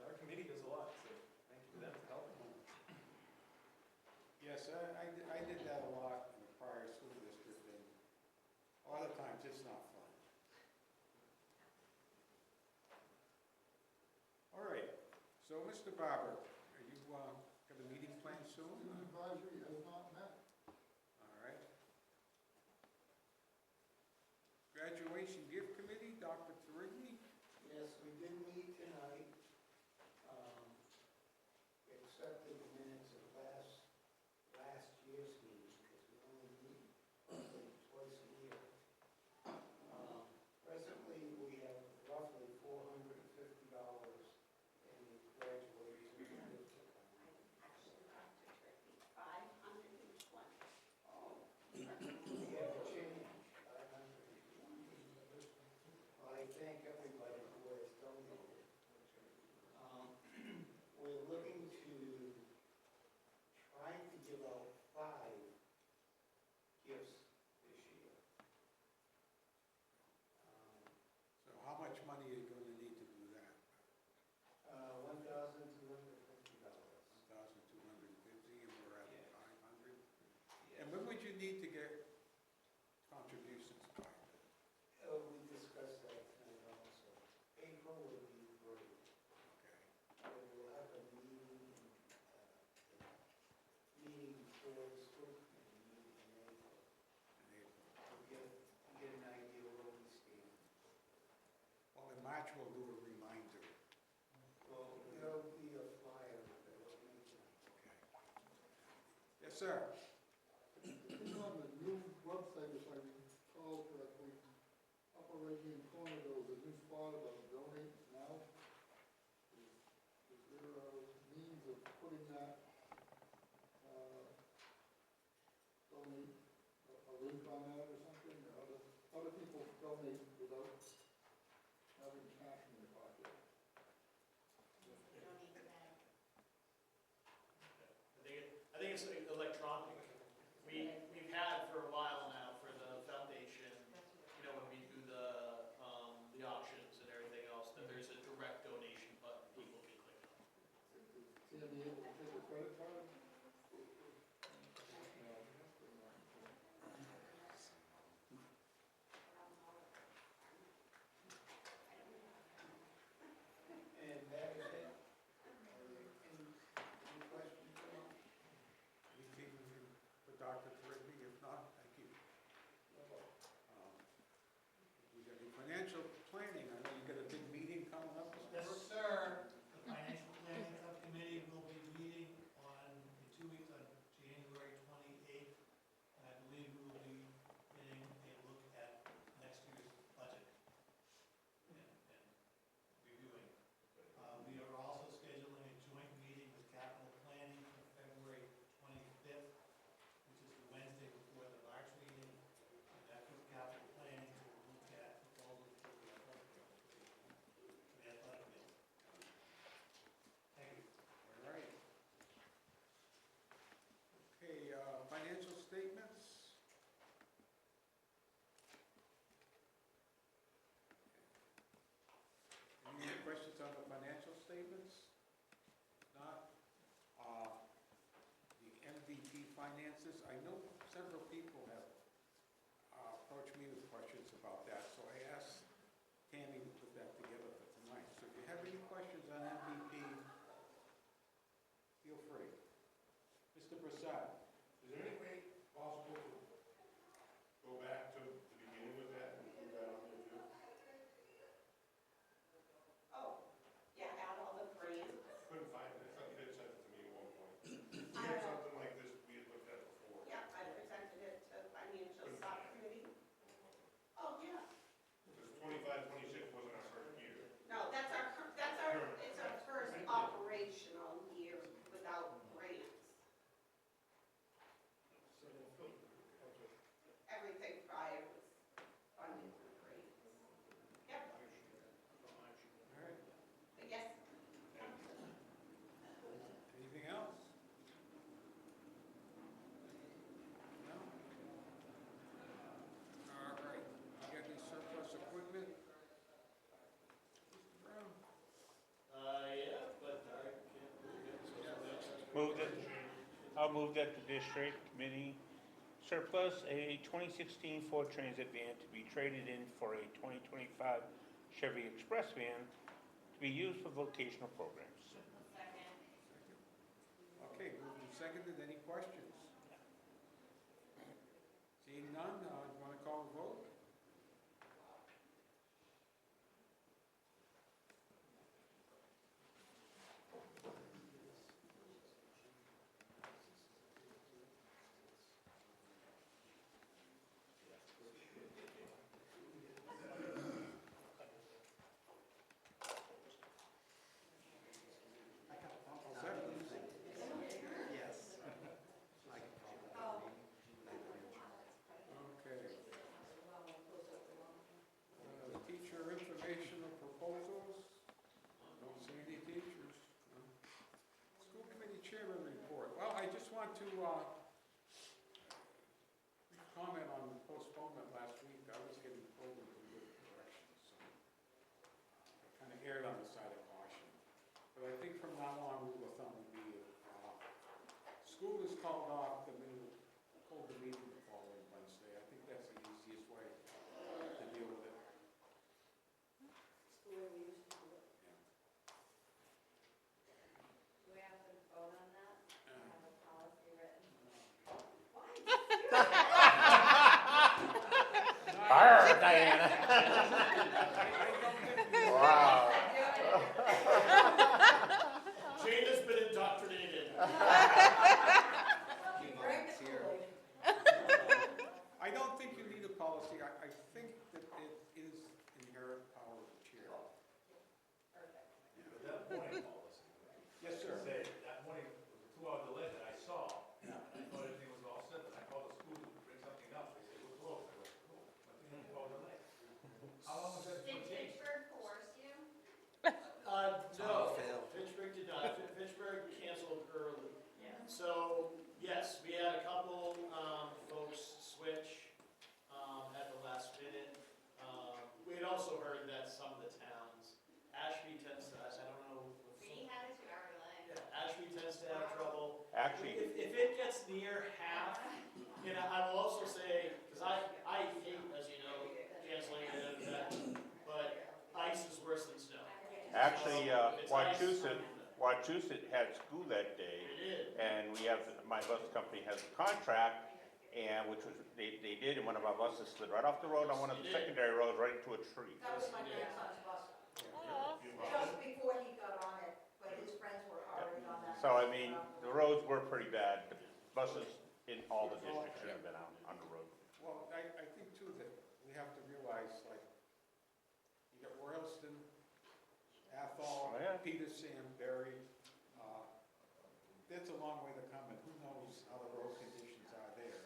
Our committee does a lot, so thank you to them for helping. Yes, I did that a lot in the prior school district, and a lot of times it's not fun. All right, so Mr. Barber, are you, got a meeting planned soon? Student advisory has not met. All right. Graduation gift committee, Dr. Terrigny? Yes, we did meet tonight. Accepted the minutes of last year's meeting, because we only meet twice a year. Presently, we have roughly $450 in graduation gift. Actually, Dr. Turkey, 520. Oh. We have a change, 500. Well, I thank everybody who has donated. We're looking to try to give out 5 gifts this year. So how much money are you going to need to do that? $1,250. 1,250, and we're at Yes. 500? Yes. And when would you need to get contributions by? We discussed that tonight also. April would be great. Okay. We'll have a meeting before the school committee meeting in April. In April. To get an idea where we stand. Well, in March, we'll do a reminder. Well, there'll be a flyer that will make it. Okay. Yes, sir. It's on the new website, if I recall correctly, upper right-hand corner, there was a new spot about donate now. Is there a means of putting that, donate, a link on that or something? How do people donate without having cash in their pocket? You don't need the bag. I think everything's electronic. We've had for a while now for the foundation, you know, when we do the auctions and everything else, that there's a direct donation button people can click on. Sandy, you take a credit card? And that is it. Any questions from us? Anything for Dr. Trigby? If not, thank you. We got any financial planning? I know you got a big meeting coming up. Yes, sir. The Financial Planning Subcommittee will be meeting in 2 weeks on January 28th. And I believe we will be getting a look at next year's budget and reviewing. We are also scheduling a joint meeting with capital planning for February 25th, which is the Wednesday before the March meeting. And that's with capital planning to look at proposals for the athletic field. Thank you. All right. Okay, financial statements. Any other questions on the financial statements? Not. The MVP finances, I know several people have approached me with questions about that, so I asked Tammy to put that together for tonight. So if you have any questions on MVP, feel free. Mr. Prasad? Is there any way possible to go back to the beginning with that and put that on there too? Oh, yeah, add all the grants. Couldn't find it. I thought you had sent it to me at one point. We had something like this we had looked at before. Yeah, I presented it to Financial Subcommittee. Oh, yeah. Because 25, 26 wasn't our first year. No, it's our first operational year without grants. Everything prior was funded through grants. Yep. All right. Yes. Anything else? No? All right. You got any surplus equipment? Mr. Brown? Yeah, but I can't believe it, so that's. Move that, I'll move that the district committee surplus a 2016 Ford Transit van to be traded in for a 2025 Chevy Express van to be used for vocational programs. Okay, moved and seconded. Any questions? Seeing none, you want to call the vote? All set? Yes. Okay. actually, If it gets near half, and I will also say, because I hate, as you know, canceling it and that, but ice is worse than snow. actually, It's ice. Wachusett had school that day, It is. and we have, my bus company has a contract, and which was, they did, and one of our buses slid right off the road on one of the secondary roads, right into a tree. That was my grandson's bus. Just before he got on it, but his friends were already on that. So, I mean, the roads were pretty bad. The buses in all the districts should have been on the road. Well, I think too that we have to realize, like, you got Royalston, Athol, Oh, yeah. Peterson, Berry. That's a long way to come, and who knows how the road conditions are there.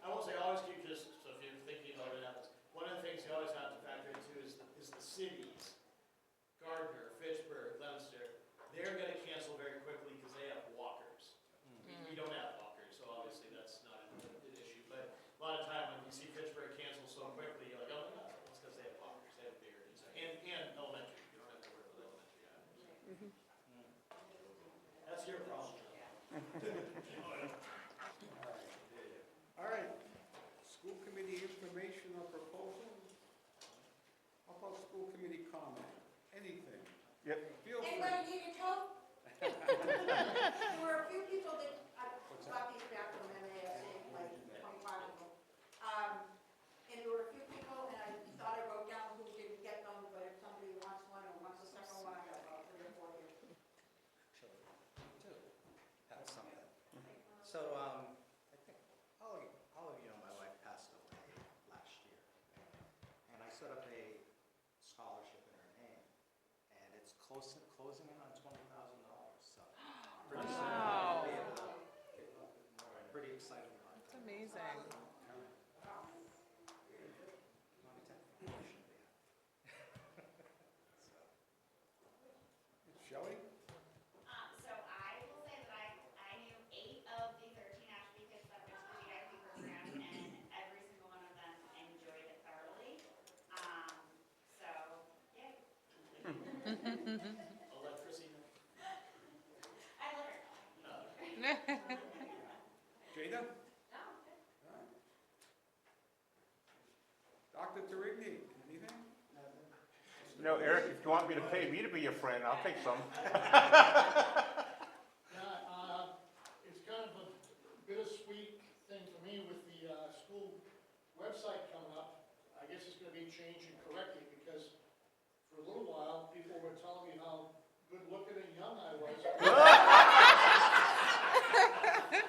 I will say, always keep just, so if you're thinking about it happens, one of the things you always have to factor into is the cities, Gardner, Fitchburg, Leominster, they're gonna cancel very quickly because they have walkers. We don't have walkers, so obviously that's not an issue, but a lot of time when you see Fitchburg cancel so quickly, you're like, oh, no, it's because they have walkers, they have bigger, and elementary, you don't have to worry about elementary hours. That's your problem. All right, school committee information or proposal? How about school committee comment? Anything? Yep. Feel free. Anybody need a coat? There were a few people that, I got these back from MASC, like 25 of them. And there were a few people, and I thought I wrote down who didn't get them, but if somebody wants one or wants a second one, I got about 3 or 4 here. Have something. So, I think all of you know my wife passed away last year. And I set up a scholarship in her name, and it's closing in on $20,000, so. Pretty soon we'll be able to get a little bit more. I'm pretty excited about it. That's amazing. Shelley? So I will say that I knew 8 of the 13 Ashby kids that went to the VIP program, and every single one of them enjoyed it thoroughly. So, yay. I'll let Chrissy know. I let her know. Jada? No, All right. Dr. Terigny, anything? No, Eric, if you want me to pay me to be your friend, I'll take some. It's kind of a bittersweet thing for me with the school website coming up. I guess it's gonna be changed and corrected because for a little while, people were telling me how good looking and young I was.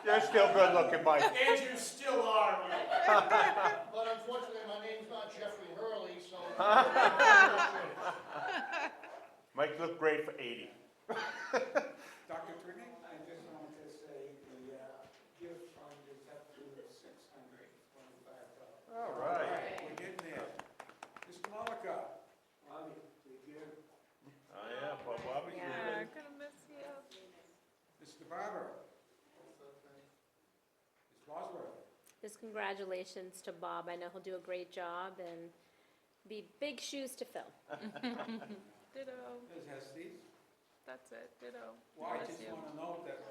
You're still good looking, Mike. And you still are, Mike. But unfortunately, my name's not Jeffrey Hurley, so. Mike looked great for 80. Dr. Terigny? I just wanted to say the gift fund is up to $625. All right. We're getting there. Mr. Monica? Bobby, did you? Oh, yeah, Bob Bobby. Yeah, gonna miss you. Mr. Barber? Ms. Bosworth? Just congratulations to Bob. I know he'll do a great job and be big shoes to fill. Ditto. Ms. Estes? That's it, ditto. Well, I Miss just you. want to note that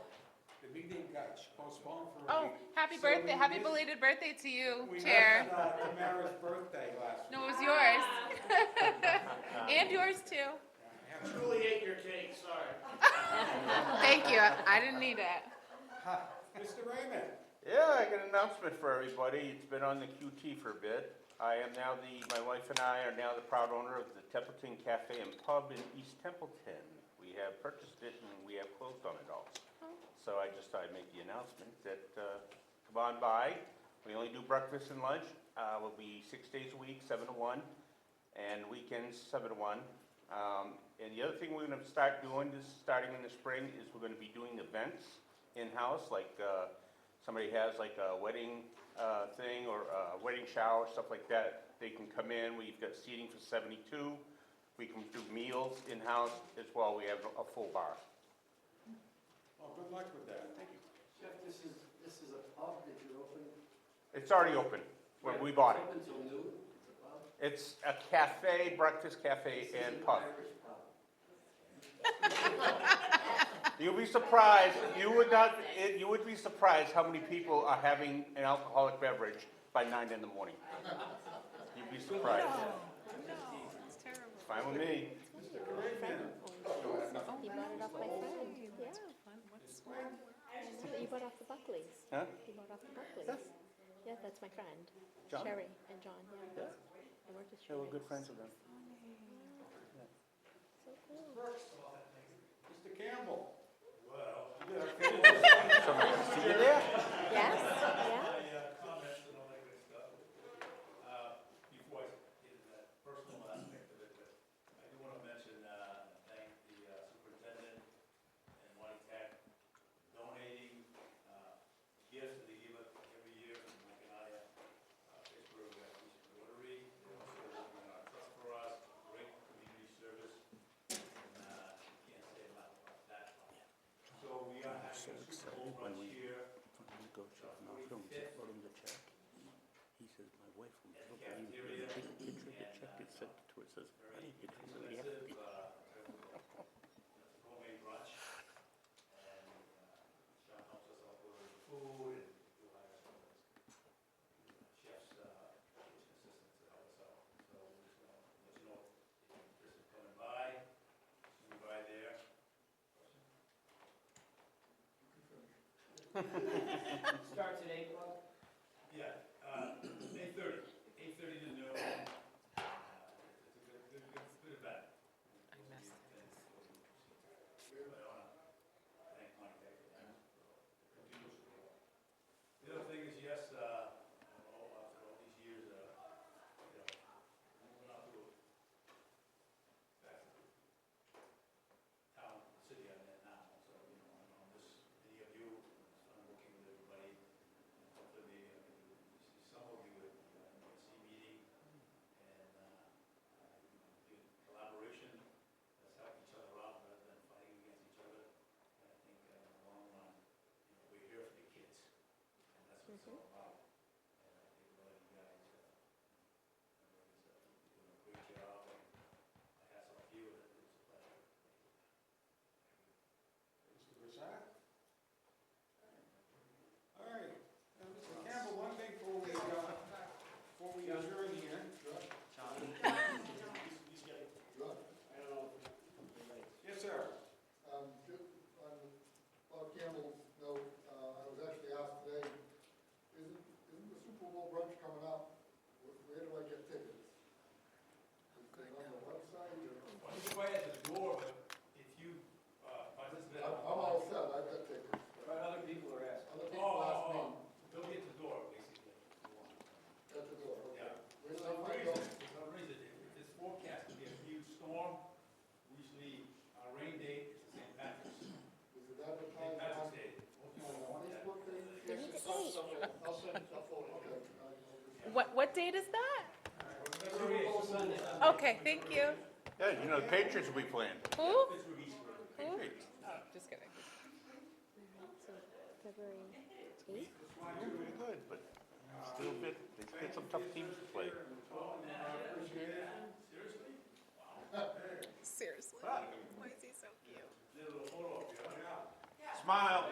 the meeting got postponed for a Oh, week. happy So birthday, we happy missed- belated birthday to you, We Chair. missed Tamara's birthday last week. No, it was yours. And yours too. Truly ate your cake, sorry. Thank you, I didn't need it. Mr. Raymond? Yeah, I got an announcement for everybody. It's been on the QT for a bit. I am now my wife and I are now the proud owner of the Templeton Cafe and Pub in East Templeton. We have purchased it and we have closed on it all. So I just thought I'd make the announcement that, come on by. We only do breakfast and lunch. We'll be 6 days a week, 7 to 1, and weekends, 7 to 1. And the other thing we're gonna start doing, starting in the spring, is we're gonna be doing events in-house, like, somebody has like a wedding thing or a wedding shower, stuff like that. They can come in, we've got seating for 72. We can do meals in-house as well. We have a full bar. Well, good luck with that. Thank you. Jeff, this is a pub that you're opening? It's already open, when we bought it. It's open till noon? It's a pub? It's a cafe, breakfast cafe and pub. Irish pub. You'll be surprised, you would not, you would be surprised how many people are having an alcoholic beverage by 9 in the morning. You'd be surprised. It's terrible. Fine with me. He brought it off my friend, yeah. You bought off the Buckleys. Huh? You bought off the Buckleys. Yeah, that's my friend. John? Sherry and John, yeah. I worked with Yeah, Sherry. we're good friends with them. So cool. Mr. Campbell. Somebody see you there? Yes, yeah. Comments and all that good stuff. Before I get into that personal aspect of it, but I do want to mention, thank the superintendent and Monty Tech donating gifts that they give us every year. Mike and I, Pittsburgh, Rotary, they also open our trust for us, great community service, and can't say enough about that. So we are having a Super Bowl brunch here. He says, my wife will never believe it. Take a picture of the check and send it to her. It says, honey, it doesn't really have to be. Gourmet brunch, and Sean helps us out with the food, and we'll hire some of those chefs, kitchen assistants to help us out. So we just want to let you know, if you're interested in coming by, swing by there. Starts at 8 o'clock? Yeah, 8:30, 8:30 to noon. It's a good event. I missed it. But I want to thank Mike Tech for that. The other thing is, yes, after all these years, moving out to back to town, city I'm in now, so, on this, many of you, I'm working with everybody. Hopefully, some of you at the NC meeting, and good collaboration, let's help each other out rather than fighting against each other. And I think in the long run, we're here for the kids, and that's what it's all about. And I think a lot of you guys are doing a great job, and my hats off to you, and it's a pleasure. Mr. Broussard? All right, Mr. Campbell, one thing before we adjourn here. Yes, sir. Just on Bob Campbell's note, I was actually asked today, isn't the Super Bowl brunch coming up? Where do I get tickets? Is it on the website or? Well, it's right at the door, but if you participate. I'm all set, I've got tickets. But other people are asking. Other people ask me. They'll be at the door, basically. At the door, okay. Yeah. Where do For some I go? reason, if it's forecast to be a huge storm, usually our rain date is St. Patrick's. Is it St. advertised Patrick's on Day. on Facebook page? Maybe it's 8. I'll send a photo. Okay. What date is that? February 8th, Sunday. Okay, thank you. Yeah, the Patriots will be playing. Who? Pittsburgh East. Who? Oh, just kidding. So February 8th? Pretty good, but still they get some tough teams to play. Seriously. Why is he so cute? Smile.